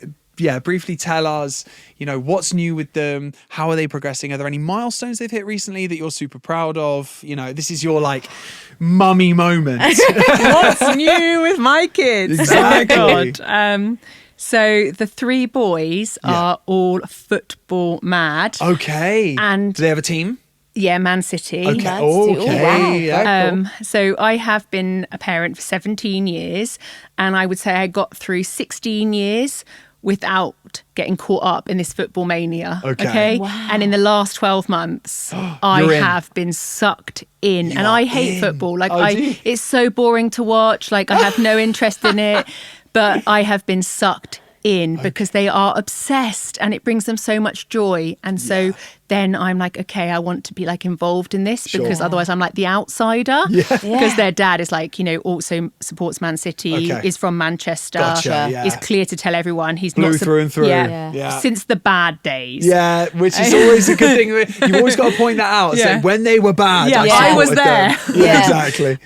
briefly tell us, what's new with them? How are they progressing? Are there any milestones they've hit recently that you're super proud of? This is your like mummy moment. What's new with my kids? Exactly. Oh God. So the 3 boys are all football mad. Okay. And do they have a team? yeah, Man City. Okay. That's wow, Okay. very Yeah. cool. So I have been a parent for 17 years, and I would say I got through 16 years without getting caught up in this football mania. Okay. Wow. And in the last 12 months, I You're in. have been sucked in. You and are I hate in. football. Like Oh, do you? it's so boring to watch. Like I have no interest in it, but I have been sucked in because they are obsessed and it brings them so much joy. And so then I'm like, okay, I want to be like involved in this because otherwise I'm like the outsider. Because their dad is like, also supports Man City, Okay. is from Manchester, Gotcha, yeah. is clear to tell everyone he's Blue not through and through. Yeah. Yeah. Since the bad days. Yeah, which is always a good thing. You've always got to point that out. Yeah. So when they were bad, Yeah, I I was supported them. there. Yeah, Yeah. exactly.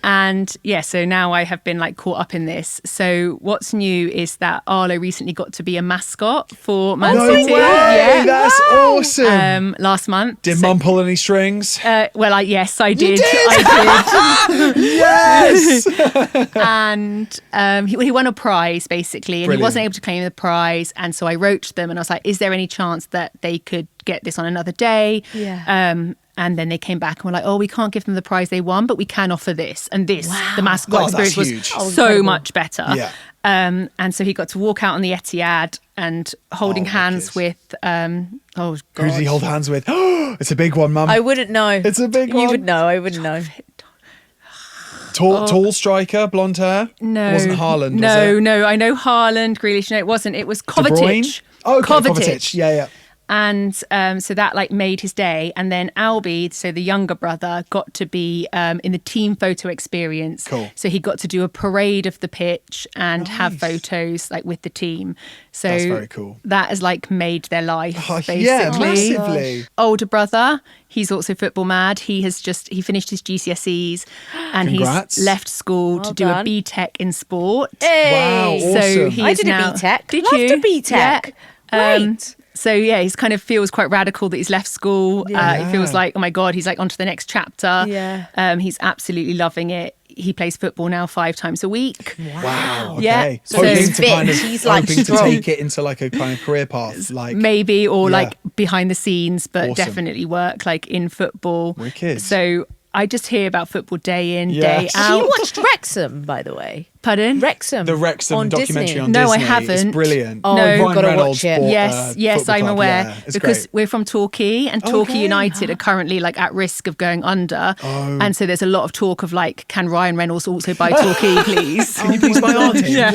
And yeah, so now I have been like caught up in this. So what's new is that Arlo recently got to be a mascot for Man No City. way! Yeah. That's awesome. Last month. Did So- Mum pull any strings? yes, I did. did? I Yes. did. And he won a prize basically, and Brilliant. he wasn't able to claim the prize. And so I wrote to them, and I was like, "Is there any chance that they could get this on another day?" Yeah. And then they came back and were like, "Oh, we can't give them the prize they won, but we can offer this." And this, the mascot Oh, that's experience was huge. Oh, so incredible. much better. Yeah. And so he got to walk out on the Etihad and holding hands wicked. with, oh God. Who did he hold hands with? It's a big one, Mum. I wouldn't know. It's a big You one. would know. I wouldn't know. Tall striker, blonde hair. No. It wasn't Haaland, No, was it? no. I know Haaland, Grealish. No, it wasn't. It was De Bruyne? Kovacic. Oh, okay, Kovacic. Yeah. And so that like made his day. And then Albie, so the younger brother, got to be in the team photo experience. Cool. So he got to do a parade of the pitch and have photos like with the team. So That's very cool. That has like made their life Oh, basically. yeah, massively. Older brother, he's also football mad. He finished his GCSEs and Congrats. he's left school to Well do a done. BTEC in sport. Hey. Wow, So awesome. he I is did now, a BTEC. Did Loved you? a BTEC. Yeah. Great. So yeah, he's kind of feels quite radical that he's left school. Yeah. He feels like, oh my God, he's like on to the next chapter. Yeah. He's absolutely loving it. He plays football now 5 times a week. Wow. Okay. Yeah. So So hoping he's to fit. kind of He's, like, hoping to strong. take it into like a kind of career path, like Maybe, or Yeah. like behind the scenes, but Awesome. definitely work like in football. Wicked. So I just hear about football day in, Yes. day Have you out. watched Wrexham, by the way? Pardon? Wrexham. The Wrexham on documentary Disney. on No, I Disney haven't. is brilliant. Oh, No. you've Ryan got to Reynolds watch it. bought Yes, football I'm club. aware Yeah, it's because great. we're from Torquay, and Torquay Okay. United are currently like at risk of going under, and so there's a lot of talk of like, can Ryan Reynolds also buy Torquay, please? Can you please buy our team? Yeah.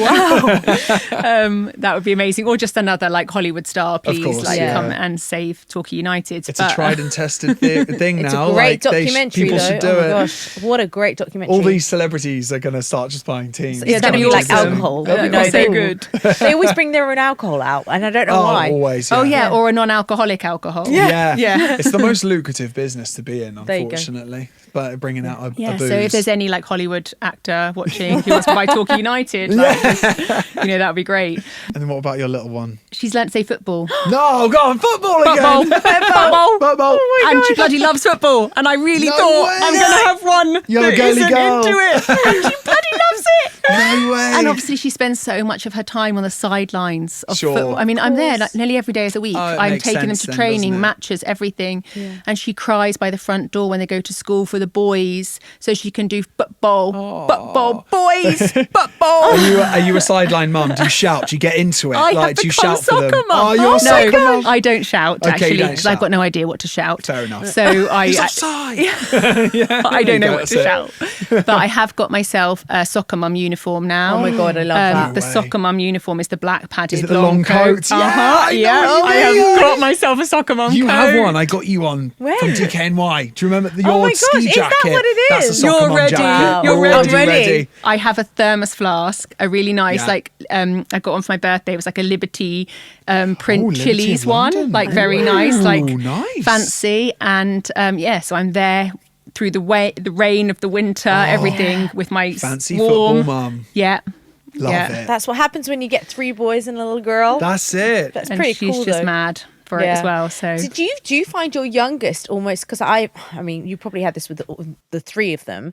That would be amazing, or just another like Hollywood star, please, course, like yeah. come and save Torquay United. It's a tried and tested thing It's now. a great like, documentary, people though. should do oh my it. gosh, what a great documentary! All these celebrities are going to start just buying teams. It's going to be be like awesome. alcohol. That'd be No, quite they, cool. good. they always bring their own alcohol out, and I don't know why. Always. Oh Yeah. yeah, or a non-alcoholic alcohol. Yeah. Yeah. It's the most lucrative business to be in, There you go. unfortunately. But bringing out a Yeah, booze. so if there's any like Hollywood actor watching who wants to buy Torquay United, like, that would be great. And then what about your little one? She's learnt to say football. No, go on, football Football. again. Football. Football. And she bloody loves football. And I really No thought way. I'm going to have one You're a that girly isn't girl. into it. And she bloody loves it. No way. And obviously she spends so much of her time on the sidelines of Sure. football. I mean, I'm there like, nearly every day of the week. Oh, it I'm makes taking them sense to then, training, doesn't it? matches, everything. And she cries by the front door when they go to school for the boys so she can do football. Football, boys, football. Are you a sideline mum? Do you shout? Do you get into it? I like, have do you become shout for them? soccer mum. Oh, you're a No, soccer mum. I don't shout Okay, you actually don't because I've shout. got no idea what to shout. Fair enough. So I He's offside. I don't know go, what to that's shout. But I have got myself a soccer mum uniform now. Oh my God, I love that. The No way. soccer mum uniform is the black padded Is it the long coat? Yeah, Uh-huh. I know Yeah, what I you have mean. got myself a soccer mum You coat. have one. I got you one Where? from DKNY. Do you remember your Oh my gosh, ski is that jacket? what it That's a is? soccer You're mum ready. jacket. You're We're already ready. I have a thermos flask, a really nice, Yeah. like, I got one for my birthday. It was like a Liberty print Liberty Chili's of one, London. like very nice, like nice. fancy. And so I'm there through the rain of the winter, everything with my Fancy warm, football mum. Yeah. Love yeah. it. That's what happens when you get 3 boys and a little girl. That's it. That's And pretty she's cool, just though. mad for it as well. So do you find your youngest almost, because I mean you probably had this with the 3 of them,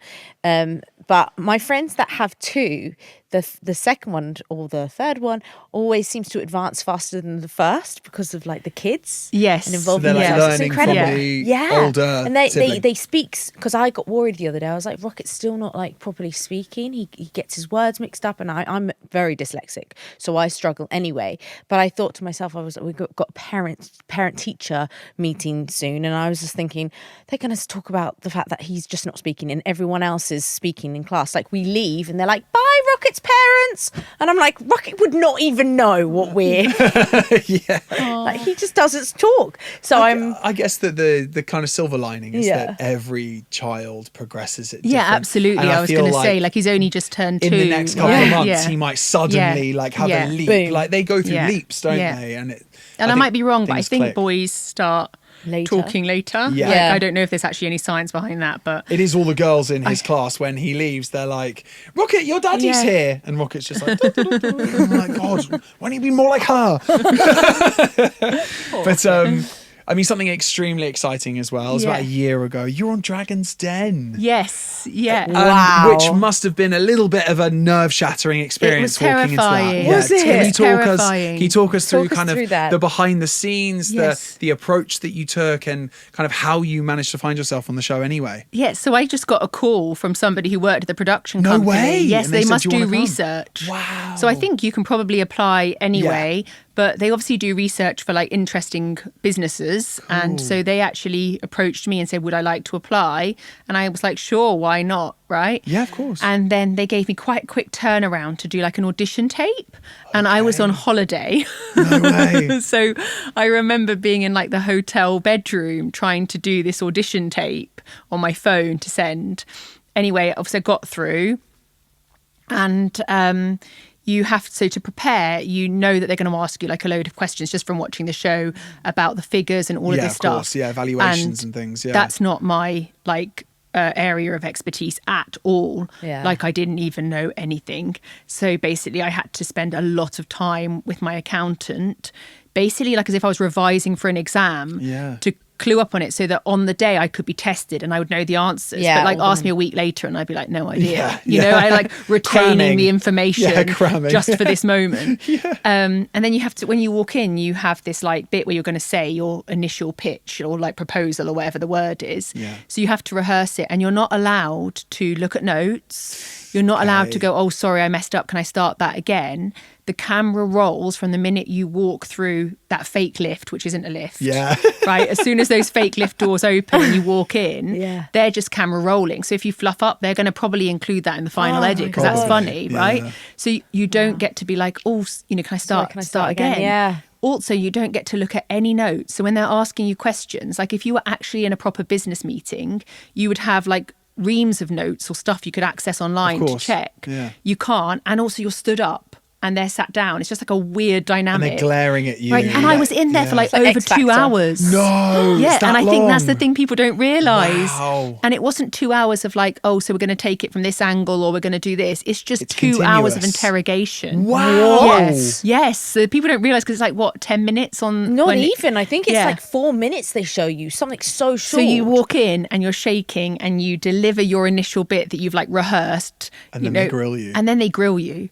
but my friends that have 2, the second one or the third one always seems to advance faster than the first because of like the kids. Yes. And So involving they're like themselves. It's learning incredible. from the yeah. older and they sibling. speak, because I got worried the other day. I was like, Rocket's still not like properly speaking. He gets his words mixed up, and I'm very dyslexic, so I struggle anyway. But I thought to myself, we got parent teacher meeting soon, and I was just thinking they're going to talk about the fact that he's just not speaking and everyone else is speaking in class. Like we leave and they're like, bye Rocket's parents, and I'm like, Rocket would not even know what we're Yeah. like, he just doesn't talk. So I guess that the kind of silver lining is Yeah. that every child progresses at yeah, different- absolutely. and I was feel going to say, like, he's only just turned 2. in the next couple of months, he might suddenly like have Yeah. a leap. Boom. Like they go through Yeah. leaps, don't Yeah. they? And And I think might be wrong, but I things think click. boys start Later. talking later. Yeah. Like, Yeah. I don't know if there's actually any science behind that, but It is all the girls in his class when he leaves. They're like, "Rocket, your daddy's Yeah. here," and Rocket's just like, "I'm like, God, why don't you be more like her?" But I mean, something extremely exciting as well. It was about a Yeah. year ago. You're on Dragon's Den. yes, yeah. Wow. Which must have been a little bit of a nerve-shattering experience walking terrifying. into that. Was it? Can you talk us? Terrifying. Can you talk us through Talk us kind through of that. the behind the scenes, Yes. the approach that you took, and kind of how you managed to find yourself on the show anyway? Yeah, so I just got a call from somebody who worked at the production No company. way. Yes, And they they said, must "Do you do wanna come?" research. Wow. So I think you can probably apply anyway, but they obviously do research for like interesting businesses. And so they actually approached me and said, would I like to apply? And I was like, sure, why not? Right? Yeah, of course. And then they gave me quite a quick turnaround to do like an audition tape. And I was on holiday. No way. So I remember being in like the hotel bedroom trying to do this audition tape on my phone to send. Anyway, obviously I got through, and you have to prepare, you know that they're going to ask you like a load of questions just from watching the show about the figures and all of Yeah, this of stuff. course. Yeah, evaluations and things, yeah. That's not my like area of expertise at all. Yeah. Like I didn't even know anything. So basically I had to spend a lot of time with my accountant, basically like as if I was revising for an exam, Yeah. to clue up on it so that on the day I could be tested and I would know the answers. Yeah, but like all ask done. me a week later and I'd be like, no idea. Yeah, You know, I like retaining Cramming. the information Cramming. just for this moment. And then you have to, when you walk in, you have this like bit where you're going to say your initial pitch or like proposal or whatever the word is. Yeah. So you have to rehearse it, and you're not allowed to look at notes. You're not allowed to go, oh, sorry, I messed up. Can I start that again? The camera rolls from the minute you walk through that fake lift, which isn't a lift. Yeah. Right. As soon as those fake lift doors open and you walk in, they're just camera rolling. So if you fluff up, they're going to probably include that in the final edit because that's funny, right? Yeah. So you don't get to be like, oh, you know, can I start again? Yeah. Also, you don't get to look at any notes. So when they're asking you questions, like if you were actually in a proper business meeting, you would have like reams of notes or stuff you could access online to check. Yeah. You can't. And also you're stood up and they're sat down. It's just like a weird And dynamic. they're glaring at you. Right. And I was in there for like like over X 2 Factor. hours. No, Yeah. it's that And I think that's the long. thing people don't realise. Wow. And it wasn't 2 hours of like, oh, so we're going to take it from this angle or we're going to do this. It's just It's 2 hours of continuous. interrogation. Wow. Yes. Yes. So people don't realise because it's like, what, 10 minutes on. Not when even. I think it's Yeah. like 4 minutes they show you. Something so short. So you walk in and you're shaking and you deliver your initial bit that you've like rehearsed. And then they grill you. And then they grill you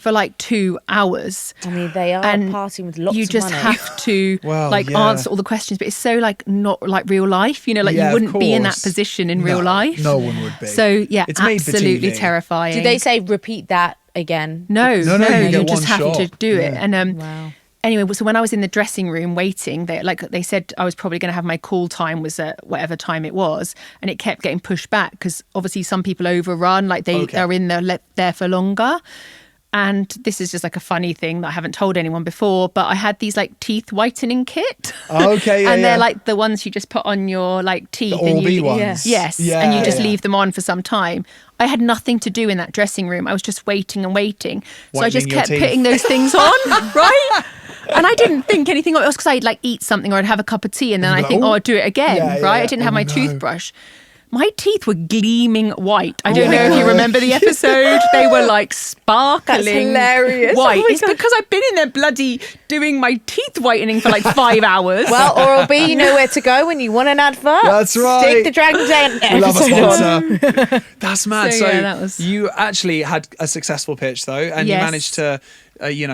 for like 2 hours. I mean, they are And partying with lots you of just money. have to Well, like yeah. answer all the questions, but it's so like not like real life, you know, like Yeah, you of wouldn't be in that course. position in real No, life. no one would be. So yeah, It's made for absolutely TV. terrifying. Do they say repeat that again? No, No, no, you you get just one have to shot. do it. Yeah. And Wow. anyway, so when I was in the dressing room waiting, they said I was probably going to have my call time was at whatever time it was, and it kept getting pushed back because obviously some people overrun, like they Okay. are in there for longer. And this is just like a funny thing that I haven't told anyone before, but I had these like teeth whitening kit. Okay, yeah, and they're yeah. like the ones you just put on your like teeth. The and Oral-B you, ones. Yes. Yeah, and you just yeah. leave them on for some time. I had nothing to do in that dressing room. I was just waiting and waiting. So I just Whitening your kept teeth. putting those things on, right? And I didn't think anything of it. It was because I'd like eat something or I'd have a cup of tea and then And I you'd be think, like, oh, I'd do it again, Yeah, right? yeah. I didn't have Oh, my no. toothbrush. My teeth were gleaming white. I don't Oh know if you my remember the episode. They were like sparkling. That's hilarious. White. Oh my It's God. because I've been in there bloody doing my teeth whitening for like 5 hours. Well, Oral-B, you know where to go when you want an advert. That's right. Stick the Dragon's Den We love a episode on. sponsor. That's mad. So, So, yeah, that was- you actually had a successful pitch though, and you Yes. managed to,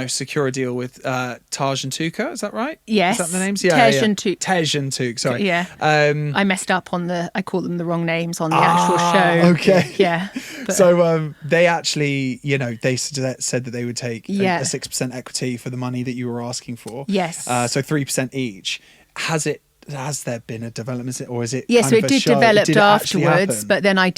secure a deal with Taj and Tuka. Is that right? Yes. Is that the names? Tej and Tuk. Tej and Tuk. Sorry. Yeah. I messed up on I called them the wrong names on the actual show. Okay. Yeah. But- So they actually, they said that they would take a Yeah. 6% equity for the money that you were asking for. Yes. So 3% each. Has there been a development, or is it? Yeah, kind so of it a did show? develop Did it actually afterwards, happen? but then I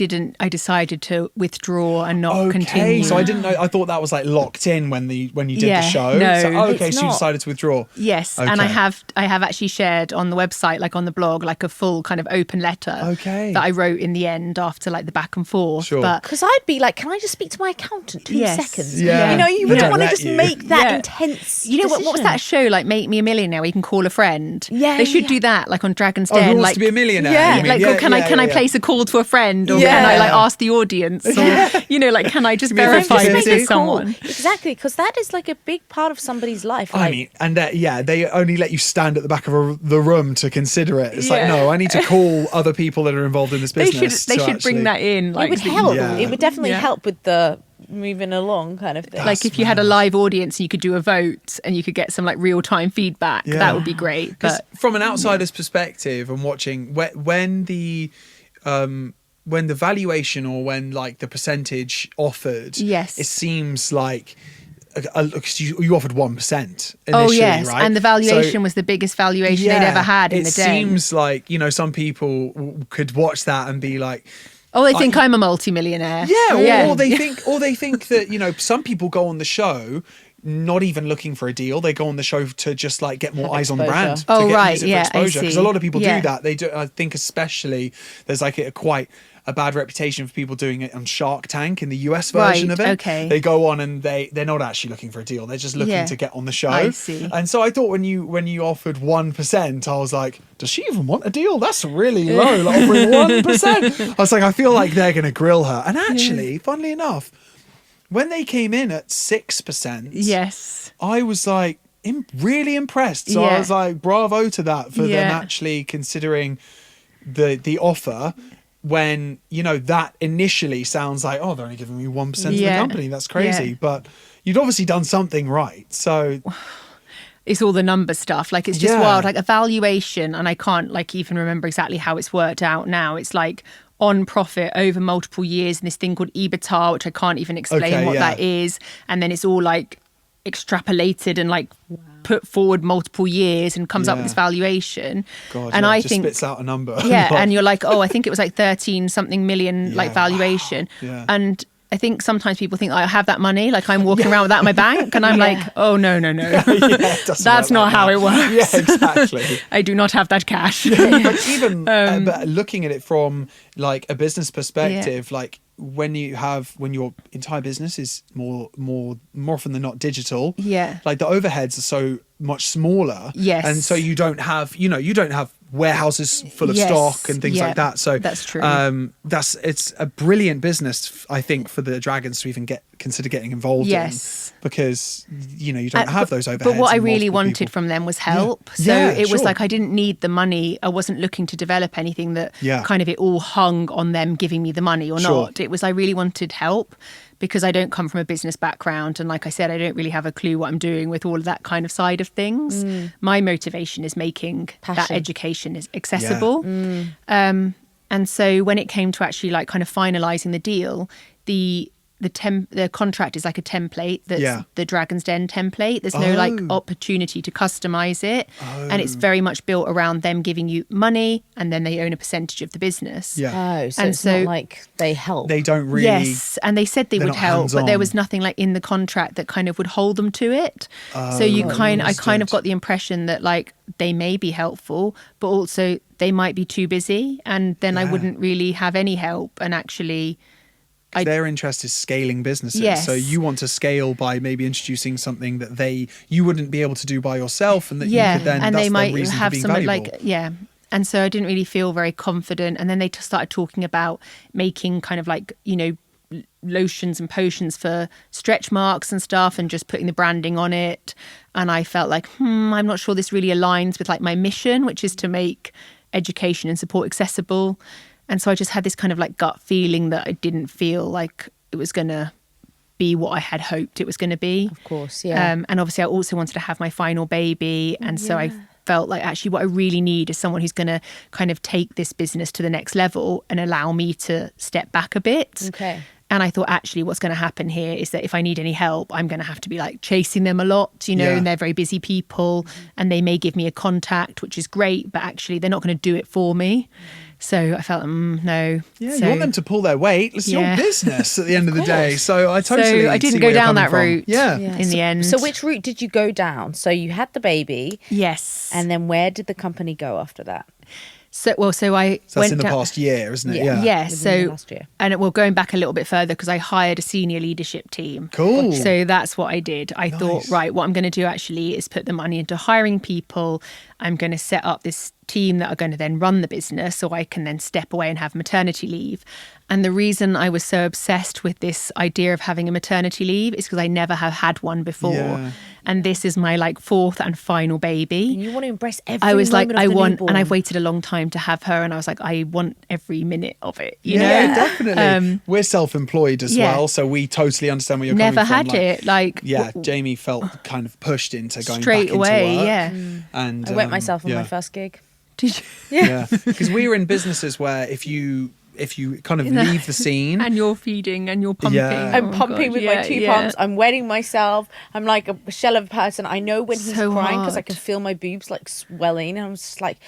decided to withdraw and not Okay, continue. so I didn't know. I thought that was like locked in when you did Yeah, the show. no. So, okay, It's so you not. decided to withdraw. Yes, and I Okay. have actually shared on the website, like on the blog, like a full kind of open letter Okay. that I wrote in the end after like the back and forth. Sure. But Because I'd be like, can I just speak to my accountant 2 Yes. seconds? Yeah. You know, you wouldn't Yeah. want to Let just you. make that Yeah. intense you know what was decision. that show like Make Me a Millionaire where you can call a friend? Yeah, They should yeah. do that like on Dragon's Oh, Den. Who Wants like to Be a Millionaire? Yeah. you mean? like, Yeah, or can yeah, I yeah. place a call to a friend, or Yeah. can I like ask the audience, or like can I just me a verify 50-50 this is call. someone? Exactly, because that is like a big part of somebody's life. I Like, mean, and they only let you stand at the back of the room to consider it. It's like, Yeah. no, I need to call other people that are involved in this They business. should to bring actually- that in. it Like would help. Yeah. It would definitely Yeah. help with the moving along kind of thing. like if you had a live audience and you could do a vote and you could get some like real time feedback, Yeah. that would be great. 'Cause But from an outsider's perspective and watching when the valuation or when like the percentage offered, Yes. it seems like you offered 1% initially, oh yes, right? and the valuation was the biggest valuation they'd ever had in the den. It seems like some people could watch that and be like, Oh, they think I'm a multimillionaire. yeah, or they think that some people go on the show not even looking for a deal. They go on the show to just like get more Have eyes on the exposure. brand. Oh, to get right, use it for yeah, I exposure. Because a see. lot of people Yeah. do that. They do. I think especially there's like quite a bad reputation for people doing it on Shark Tank in the US version Right, of it. okay. They go on and they're not actually looking for a deal. They're just looking Yeah. to get on the show. I see. And so I thought when you offered 1%, I was like, does she even want a deal? That's really low. Like offering 1%. I was like, I feel like they're going to grill her. And actually, funnily enough, when they came in at 6%, Yes. I was like, really impressed. So I was like, bravo to that for them actually considering the offer when, you know, that initially sounds like, oh, they're only giving me 1% of the company. That's crazy. But you'd obviously done something right. So it's all the number stuff. Like, it's just wild. Like, evaluation, and I can't like even remember exactly how it's worked out now. It's like on profit over multiple years, and this thing called EBITDA, which I can't even explain what that is. And then it's all like extrapolated and like put forward multiple years and comes up with this valuation. God, and I just think spits out a number. and you're like, oh, I think it was like 13 something million like valuation. Wow. And I think sometimes people think I have that money, like I'm walking around with that in my bank, and I'm like, oh no, that's not how it works. Yeah, exactly. I do not have that cash. But even but looking at it from like a business perspective, like when your entire business is more often than not digital, like the overheads are so much smaller, and so you don't have warehouses full of stock and things like that. So that's true. It's a brilliant business, I think, for the Dragons to even consider getting involved in, because you don't have those overheads. But what I really wanted from them was help. So it was like I didn't need the money. I wasn't looking to develop anything that kind of it all hung on them giving me the money or not. It was I really wanted help, because I don't come from a business background. And like I said, I don't really have a clue what I'm doing with all of that kind of side of things. My motivation is making that education is accessible. And so when it came to actually like kind of finalising the deal, the contract is like a template that's the Dragon's Den template. There's no like opportunity to customize it. And it's very much built around them giving you money, and then they own a percentage of the business. So it's not like they help. They don't really. Yes, and they said they would help, but there was nothing like in the contract that kind of would hold them to it. So I kind of got the impression that like they may be helpful, but also they might be too busy, and then I wouldn't really have any help. And actually, their interest is scaling businesses. So you want to scale by maybe introducing something that you wouldn't be able to do by yourself, and that you could then, and that's they might the reason have for being some valuable. like and so I didn't really feel very confident. And then they started talking about making kind of like lotions and potions for stretch marks and stuff, and just putting the branding on it. And I felt like I'm not sure this really aligns with like my mission, which is to make education and support accessible. And so I just had this kind of like gut feeling that I didn't feel like it was going to be what I had hoped it was going to be. Of course, yeah. And obviously I also wanted to have my final baby. And so I felt like actually what I really need is someone who's going to kind of take this business to the next level and allow me to step back a bit. Okay. And I thought actually what's going to happen here is that if I need any help, I'm going to have to be like chasing them a lot, and they're very busy people, and they may give me a contact, which is great, but actually they're not going to do it for me. So I felt, no. Yeah, you want them to pull their weight. It's your business at the end of the day. So I totally I didn't see go where you're down that coming route from. in the end. So which route did you go down? So you had the baby. Yes. And then where did the company go after that? So that's in the past year, isn't it? Yeah. Within So, the last year. and we're going back a little bit further because I hired a senior leadership team. Cool. So that's what I did. I thought, right, what I'm going to do actually is put the money into hiring people. I'm going to set up this team that are going to then run the business so I can then step away and have maternity leave. And the reason I was so obsessed with this idea of having a maternity leave is because I never have had one before. Yeah. And this is my like fourth and final baby. And you want to embrace every I was like, moment of the newborn. and I've waited a long time to have her. And I was like, I want every minute of it. You know? Definitely. We're self-employed as well. So we totally understand where you're coming from. Never had it. Like, Jamie felt kind of pushed into going straight back away, into work. Yeah. And I wet myself on my first gig. Did you? Yeah. Because we were in businesses where if you kind of leave the scene and you're feeding and you're pumping. I'm pumping with my two pumps. I'm wetting myself. I'm like a shell of a person. I know when he's crying because I can feel my boobs like swelling, and I'm just like,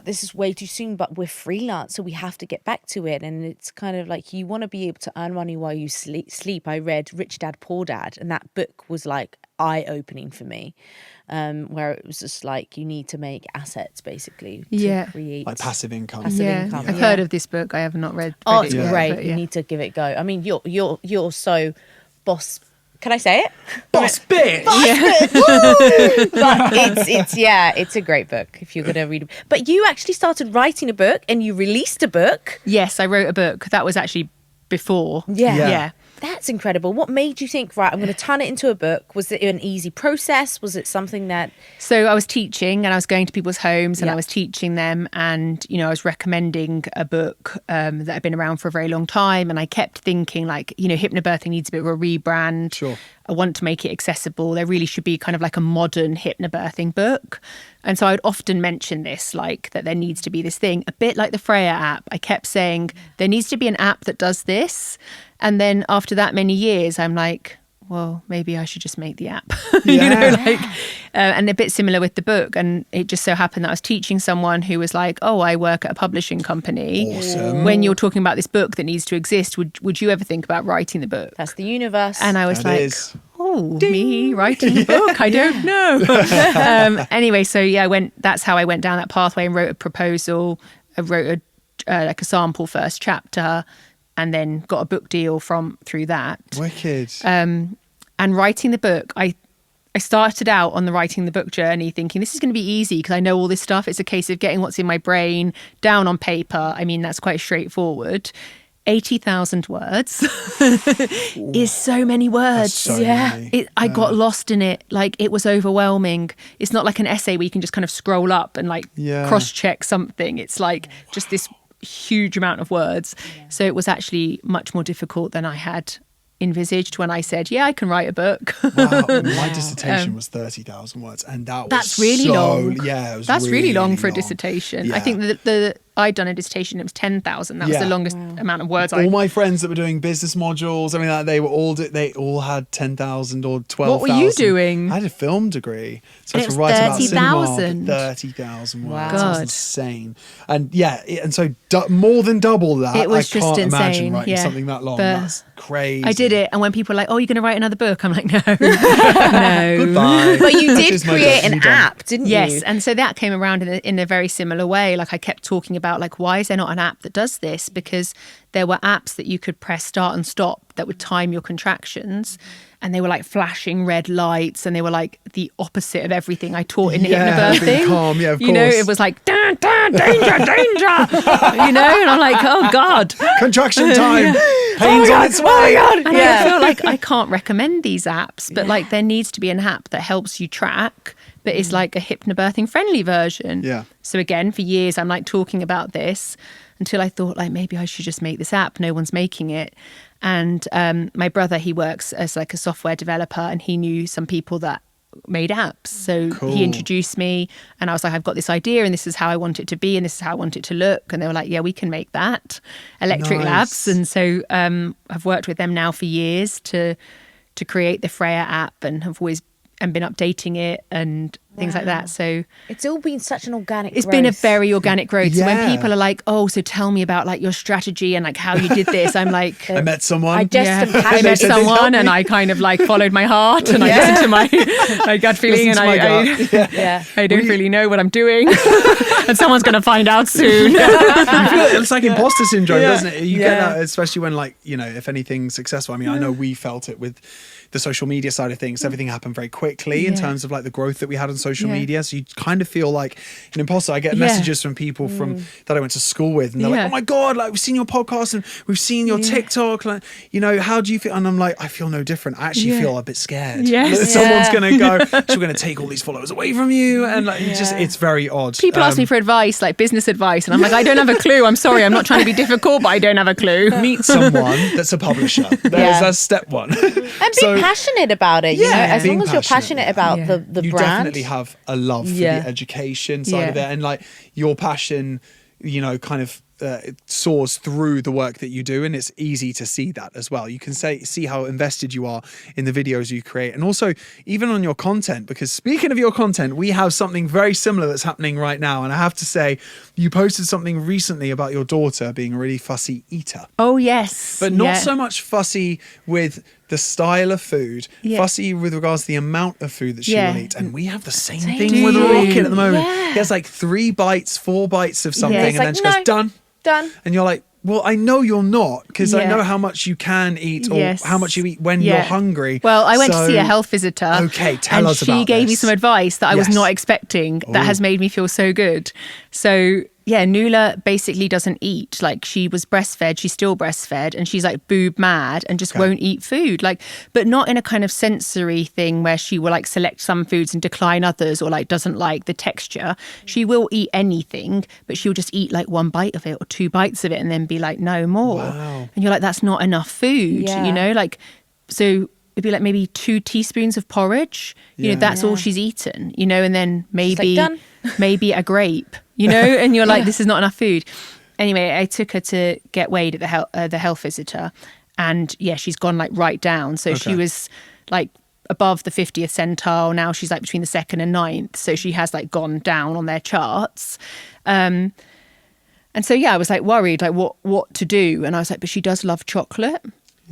this is way too soon, but we're freelance, so we have to get back to it. And it's kind of like you want to be able to earn money while you sleep. I read Rich Dad Poor Dad, and that book was like eye-opening for me, where it was just like you need to make assets basically to create like passive income. I've heard of this book. I have not read it's it great. But you need to give it a go. I mean, you're so boss. Can I say it? Boss bitch. But it's a great book if you're gonna read it. But you actually started writing a book and you released a book. Yes, I wrote a book. That was actually before. Yeah. That's incredible. What made you think, right, I'm going to turn it into a book? Was it an easy process? Was it something that... So I was teaching and I was going to people's homes and Yeah. I was teaching them, and, you know, I was recommending a book that had been around for a very long time. And I kept thinking, like, you know, hypnobirthing needs a bit of a rebrand. Sure. I want to make it accessible. There really should be kind of like a modern hypnobirthing book. And so I would often mention this, like that there needs to be this thing, a bit like the Freya app. I kept saying there needs to be an app that does this. And then after that many years, I'm like, well, maybe I should just make the app, you know, like, and a bit similar with the book. And it just so happened that I was teaching someone who was like, oh, I work at a publishing company. Awesome. When you're talking about this book that needs to exist, would you ever think about writing the book? That's the universe. And I was That like, is. oh, me writing a book? I don't know. Anyway, so yeah, that's how I went down that pathway and wrote a proposal. I wrote like a sample first chapter, and then got a book deal through that. Wicked. And writing the book, I started out on the writing the book journey thinking this is going to be easy because I know all this stuff. It's a case of getting what's in my brain down on paper. I mean, that's quite straightforward. 80,000 words is so many words. So many. I got lost in it. Like, it was overwhelming. It's not like an essay where you can just kind of scroll up and like cross-check something. It's like just this huge amount of words. So it was actually much more difficult than I had envisaged when I said, yeah, I can write a book. Wow, my dissertation was 30,000 words, and that's really long. Yeah, it was that's really long for a long. dissertation. Yeah. I think that I'd done a dissertation, it was 10,000. That was the longest amount of words. All my friends that were doing business modules, I mean, like, they all had 10,000 or 12,000. What were you doing? I had a film degree, so I And had it to was write about cinema. 30,000. 30,000 words. Wow. That's God. insane. And yeah, and so more than double that. It was I just can't imagine insane, writing yeah. something that long. But That's crazy. I did it, and when people are like, oh, you're going to write another book? I'm like, no. No. Goodbye. But you This did is my create job, an you done. app, didn't you? Yes, and so that came around in a very similar way. Like, I kept talking about, like, why is there not an app that does this? Because there were apps that you could press start and stop that would time your contractions, and they were like flashing red lights, and they were like the opposite of everything I taught in hypnobirthing. being calm, yeah, of you know, course. it was like dun, dun, danger, danger, you know, and I'm like, oh God. Contraction time. Pain's on its way. And I feel like I can't recommend these apps, but like there needs to be an app that helps you track, but it's like a hypnobirthing friendly version. Yeah. So again, for years, I'm like talking about this until I thought, like, maybe I should just make this app. No one's making it. And my brother, he works as like a software developer, and he knew some people that made apps. So Cool. he introduced me, and I was like, I've got this idea, and this is how I want it to be, and this is how I want it to look. And they were like, yeah, we can make that. Electric Nice. Labs. And so I've worked with them now for years to create the Freya app, and have always been updating it and things like that. So It's all been such an organic it's growth. been a very organic growth. So when Yeah. people are like, oh, so tell me about like your strategy and like how you did this, I'm like, I met someone. I just am I passionate. met said, "This helped someone me." and I kind of like followed my heart and I listened to my gut feeling, Listen and to my gut. Yeah. I don't really know what I'm doing. And someone's going to find out soon. You feel it's like imposter syndrome, doesn't it? You get Yeah. that, especially when, like, you know, if anything's successful. I mean, I know we felt it with the social media side of things. Everything happened very quickly in Yeah. terms of like the growth that we had on social Yeah. media. So you kind of feel like an imposter. I get Yeah. messages from people from that I went to school with, and they're Yeah. like, "Oh my God, like we've seen your podcast and we've seen your TikTok. Like, you know, how do you feel?" And I'm like, I feel no different. I actually Yeah. feel a bit scared. Yes. That someone's gonna go, "She's gonna take all these followers away from you," and like it's very odd. People ask me for advice, like business advice, and I'm like, I don't have a clue. I'm sorry, I'm not trying to be difficult, but I don't have a clue. meet someone that's a publisher. That's step one. And be passionate about it, you know, as being long as you're passionate about Yeah. the you brand. definitely have a love for Yeah. the education side of it, Yeah. and like your passion, you know, kind of it soars through the work that you do, and it's easy to see that as well. You can see how invested you are in the videos you create, and also even on your content, because speaking of your content, we have something very similar that's happening right now. And I have to say, you posted something recently about your daughter being a really fussy eater, Oh, yes. but not Yeah. so much fussy with the style of food, Yeah. fussy with regards to the amount of food that she Yeah. will eat. And we have the same Same. thing Do with you? Rocket at the moment. Yeah. He has like 3 bites, 4 bites of something, Yeah. and It's then like, she goes, "No." done. Done. And you're like, well, I know you're not, because I Yeah. know how much you can eat or Yes. how much you eat when Yeah. you're hungry. Well, I went to So- see a health visitor. Okay, tell and us she about gave me this. some advice that I was Yes. not expecting that Ooh. has made me feel so good. So yeah, Nuala basically doesn't eat. Like, she was breastfed, she's still breastfed, and she's like boob mad and just won't eat food. Like, but not in a kind of sensory thing where she will like select some foods and decline others, or like doesn't like the texture. She will eat anything, but she'll just eat like one bite of it or 2 bites of it and then be like, no more. Wow. And you're like, that's not enough food, Yeah. you know? Like, so it'd be like maybe 2 teaspoons of porridge. You know, that's all she's eaten, you know, and then maybe done. maybe a grape, you know, and you're like, this is not enough food. Anyway, I took her to get weighed at the health visitor, and yeah, she's gone like right down. So she was like above the 50th centile. Now she's like between the 2nd and 9th. So she has like gone down on their charts. And so, yeah, I was like worried, like what to do. And I was like, but she does love chocolate.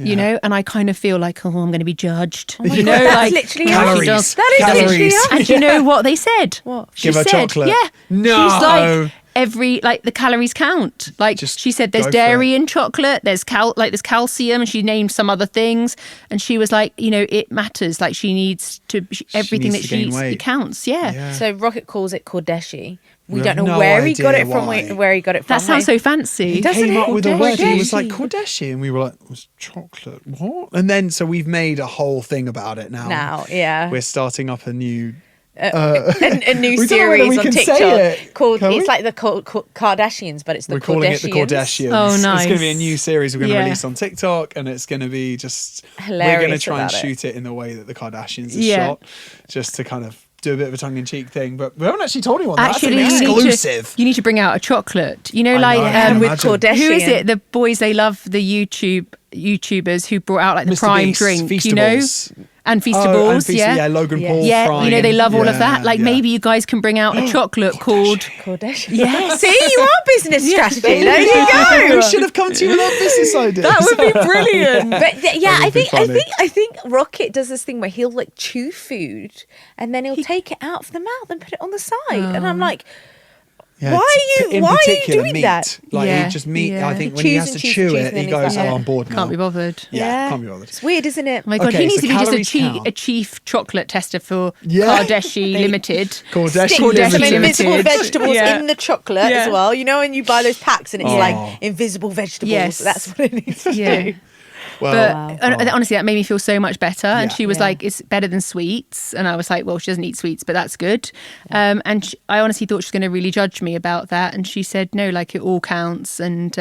You know, and I kind of feel like, oh, I'm going to be judged. You know, that's like literally calories. us. That is literally Calories. us. And you know what they said? What? She Give her said, chocolate. Yeah. No. She's like, like the calories count. Like, Just she said, go there's for dairy it. in chocolate. There's there's calcium, and she named some other things. And she was like, you know, it matters. Like, she needs to everything needs that to she gain eats, weight. it counts. Yeah. So Rocket calls it Kordeshi. We We don't have know no where he got idea it from. why. Where he got it from. That sounds so fancy. He Doesn't came it? up with a word. He was Kordeshi. like, Kordeshi. And we were like, it was chocolate. What? And then, so we've made a whole thing about it now. Now, yeah. We're starting up a new... a new we don't know whether series we on can say TikTok it, called. can we? It's like the Kardashians, but it's the We're calling it the Kardashians. Oh, It's nice. going to be a new series we're going to Yeah. release on TikTok, and it's going to be just... Hilarious We're going to try and about it. shoot it in the way that the Kardashians is Yeah. shot, just to kind of do a bit of a tongue-in-cheek thing. But we haven't actually told anyone that. Actually, That's exclusive. you need to bring out a chocolate. You know, I like know, I can with imagine. Kardashian. who is it? The boys, they love the YouTubers who brought out like the Mr. prime Beast, drink, you know, Feastables. and Oh, Feastables, and yeah. Logan Yeah. Paul. Yeah, frying. you know, they love all of Yeah, that. Like, yeah. maybe you guys can bring out a chocolate called... Kardashian. Yes. See, you are business strategy. There you We go. should have come to you with our business ideas. That would be brilliant. But yeah, That I would be think funny. I think Rocket does this thing where he'll like chew food and then he'll take it out of the mouth and put it on the side, and I'm like, Yeah, why are in you particular, doing meat. that? Like, Yeah, he just meat. yeah. I think He when he chews has and to chews chew and chews it, and he then goes, he's "Oh, like, I'm bored now." Can't be bothered. Yeah, can't be bothered. It's weird, isn't it? Oh my God, Okay, he needs so to be just calories count. a chief chocolate tester for Yeah. Kardashian Limited. Kardashian Stick Limited. some invisible Limited. vegetables Yeah. in the chocolate Yeah. as well. You know, when you buy those packs and it's Oh. like invisible vegetables. Yes. That's what it needs to Yeah. do. Well, But honestly, that made me feel so much better. And Yeah. she was Yeah. like, it's better than sweets. And I was like, well, she doesn't eat sweets, but that's good. And I honestly thought she was going to really judge me about that. And she said, no, like it all counts. And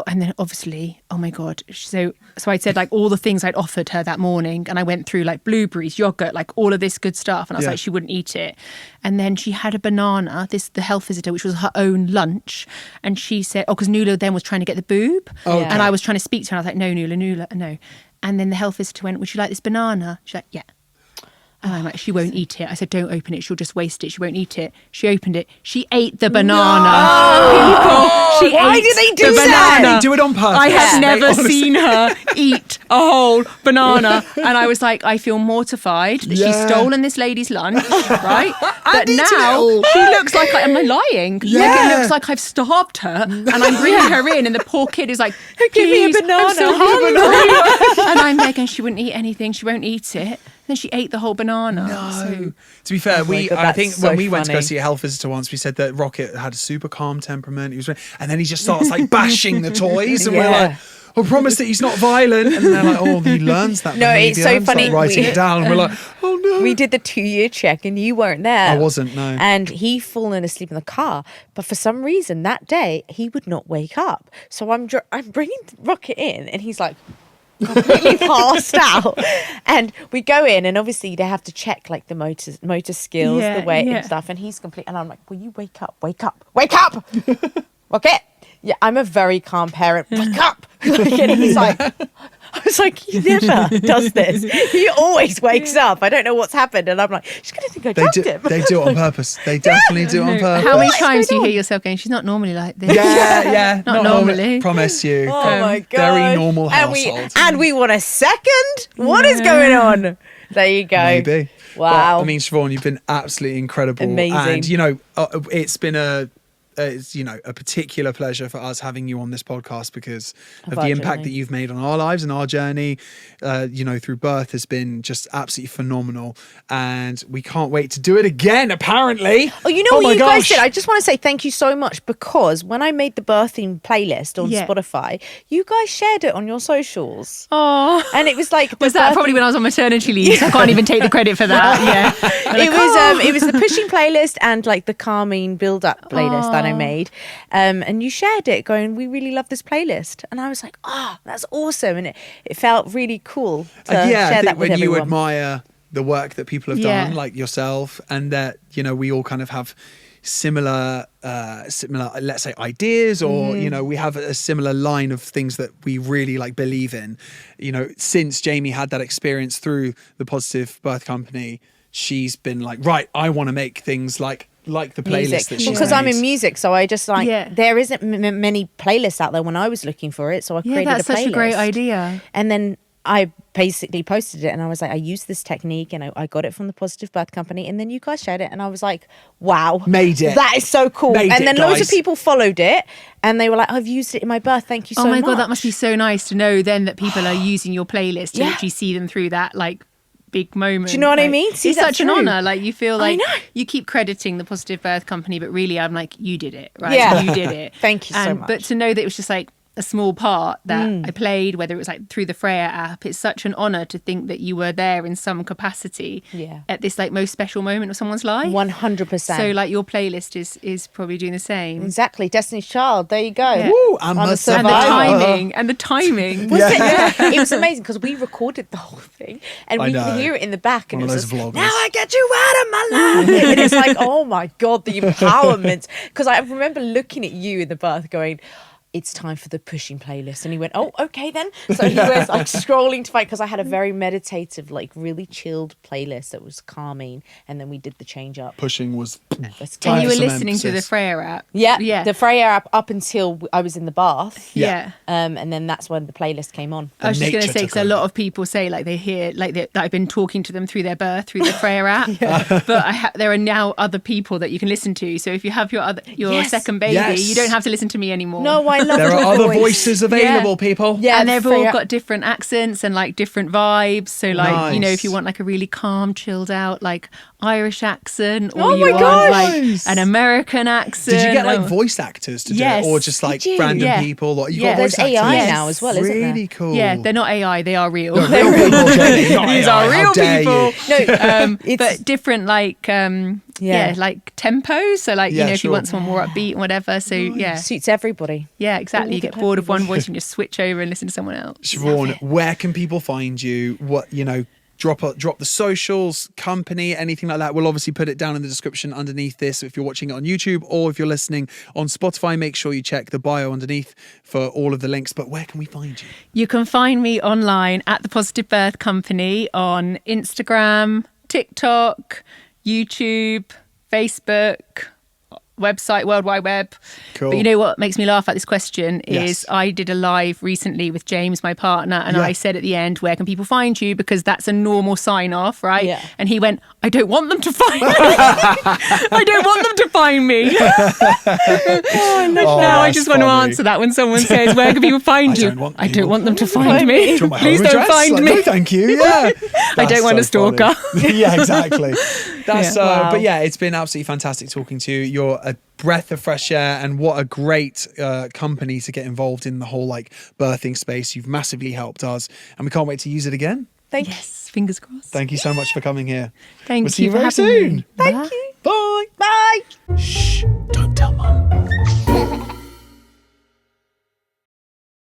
and then obviously, oh my God. So I said like all the things I'd offered her that morning. And I went through like blueberries, yogurt, like all of this good stuff. And I was Yeah. like, she wouldn't eat it. And then she had a banana, the health visitor, which was her own lunch. And she said, because Nuala then was trying to get the boob. Okay. And I was trying to speak to her. And I was like, no, Nuala, no. And then the health visitor went, would you like this banana? She's like, yeah. And I'm like, she won't eat it. I said, don't open it. She'll just waste it. She won't eat it. She opened it. She ate the banana. People, she Why ate do they do the that? banana. They do it on purpose. I have They never honestly- seen her eat a whole banana. And I was like, I feel mortified that she's Yeah. stolen this lady's lunch, right? But eaten it now all. she looks like, am I lying? Like, Yeah. it looks like I've starved her and I'm bringing her in and the poor kid is like, Give me a "Please, banana." I'm so hungry. And I'm there going, she wouldn't eat anything. She won't eat it. Then she ate the whole banana. So, To be fair, my God, I that's think so when we went to go funny. see a health visitor once, we said that Rocket had a super calm temperament. He was, and then he just starts like bashing the toys, and we're Yeah. like, "I promise that he's not violent." And they're like, "Oh, he learns that." No, it's behaviour," so and start funny. Writing We- it down, and we're like, "Oh no." We did the 2-year check and you weren't there. I wasn't, no. And he'd fallen asleep in the car. But for some reason that day, he would not wake up. So I'm bringing Rocket in and he's like completely passed out. And we go in and obviously they have to check like the motor skills, Yeah, the weight yeah. and stuff. And he's complete. And I'm like, will you wake up? Wake up. Wake up. Rocket. Yeah, I'm a very calm parent. Wake up. And he's like... I was like, he never does this. He always wakes up. I don't know what's happened. And I'm like, she's going to think I drugged him. They do it on purpose. They definitely do it on purpose. how many What is times do you going hear yourself going, she's not normally like this? Yeah, Not normally. Promise you. Oh my God. Very normal And household. we want a second? What is going on? There you go. Maybe. Wow. But, I mean, Siobhan, you've been absolutely incredible. Amazing. And, you know, it's been it's, you know, a particular pleasure for us having you on this podcast because of our the impact journey. that you've made on our lives and our journey, you know, through birth has been just absolutely phenomenal. And we can't wait to do it again, apparently. Oh, you know what my you guys gosh. did? I just want to say thank you so much, because when I made the birthing playlist on Yeah. Spotify, you guys shared it on your socials. Oh, And it was like... was that probably when I was on maternity leave? So I can't even take the credit for that. Yeah. It was the pushing playlist and like the calming build-up playlist that I made. And you shared it going, we really love this playlist. And I was like, oh, that's awesome. And it felt really cool to I share think that with when you everyone. admire the work that people have Yeah. done, like yourself, and that, you know, we all kind of have similar, let's say, ideas, or you know, we have a similar line of things that we really like believe in. You know, since Jamie had that experience through the Positive Birth Company, she's been like, right, I want to make things like the playlist that she's because I'm in music, so I just like there isn't many playlists out there when I was looking for it, so I created that's a playlist. such a great idea. And then I basically posted it, and I was like, I used this technique, and I got it from the Positive Birth Company, and then you guys shared it, and I was like, wow, Made it. that is so cool. Made and it, then loads guys. of people followed it, and they were like, I've used it in my birth, thank you so much. Oh my God, that must be so nice to know then that people are using your playlist to Yeah. literally see them through that like big moment. Do you know what I Like, mean? See it's that such an through. honor. Like you feel like know. you keep crediting the Positive Birth Company, but really I'm like, you did it, right? Yeah. You did it. Thank you so And- much. But to know that it was just like a small part that I played, whether it was like through the Freya app, it's such an honor to think that you were there in some capacity at this like most special moment of someone's life. 100%. So like your playlist is probably doing the same. Exactly, Destiny's Child. There you go. Yeah. Woo, I'm On a the And the survivor. timing. Was it? It was amazing because we recorded the whole thing, and I we know. could hear it in the back, and One it of was those just, vloggers. now I get you out of my life. And it's like, oh my God, the empowerment. Because I remember looking at you in the birth going, it's time for the pushing playlist. And he went, oh, okay then. So he was like scrolling to find, because I had a very meditative, like really chilled playlist that was calming. And then we did the change up. Pushing was Let's And go. you were Some listening to the emphasis. Freya app. Yeah, the Freya app up until I was in the bath. Yeah. And then that's when the playlist came on. I was just going to nature say, took because a lot over. of people say like they hear like that I've been talking to them through their birth through the Freya app, but there are now other people that you can listen to. So if you have your Yes. second baby, Yes. you don't have to listen to me anymore. No, I love there your are other voice. voices available, people. Yeah, And they've Freya- all got different accents and like different vibes. So like, you know, Nice. if you want like a really calm, chilled out, like Irish accent, or Oh you my want gosh. like Nice. an American accent. Did you get like or- voice actors to Yes. do it, or just like Did you? random Yeah. people? Or you Yeah. got voice There's actors? AI Yes. now as well, isn't there? Really cool. Yeah, they're not AI, they are real. They're real people, Jamie, not These AI. are How real dare people. you. No, But different like like tempos. So like, Yeah, you know, if you sure. want someone more upbeat and whatever. So yeah. suits everybody. Yeah, exactly. All You the get bored of one purposes. voice and just switch over and listen to someone else. Siobhan, where can people find you? What, you know, drop the socials, company, anything like that. We'll obviously put it down in the description underneath this if you're watching it on YouTube, or if you're listening on Spotify, make sure you check the bio underneath for all of the links. But where can we find you? You can find me online at the Positive Birth Company on Instagram, TikTok, YouTube, Facebook, website, World Wide Web. Cool. But you know what makes me laugh at this question is Yes. I did a live recently with James, my partner, and Yeah. I said at the end, where can people find you? Because that's a normal sign off, right? Yeah. And he went, I don't want them to find me. I don't want them to find me. Now I that's just want to funny. answer that when someone says, where can people find you? I don't want them to find me. Do you want my Please home don't address? find Like, me. No, thank you. Yeah. I don't want a stalker. Yeah, exactly. That's Yeah. Wow. but yeah, it's been absolutely fantastic talking to you. You're a breath of fresh air, and what a great company to get involved in the whole like birthing space. You've massively helped us, and we can't wait to use it again. Thank you. Yes, fingers crossed. Thank you so much for coming here. Thank We'll see you you for very having soon. me. Thank Bye. you. Bye. Bye. Shh, don't tell mum.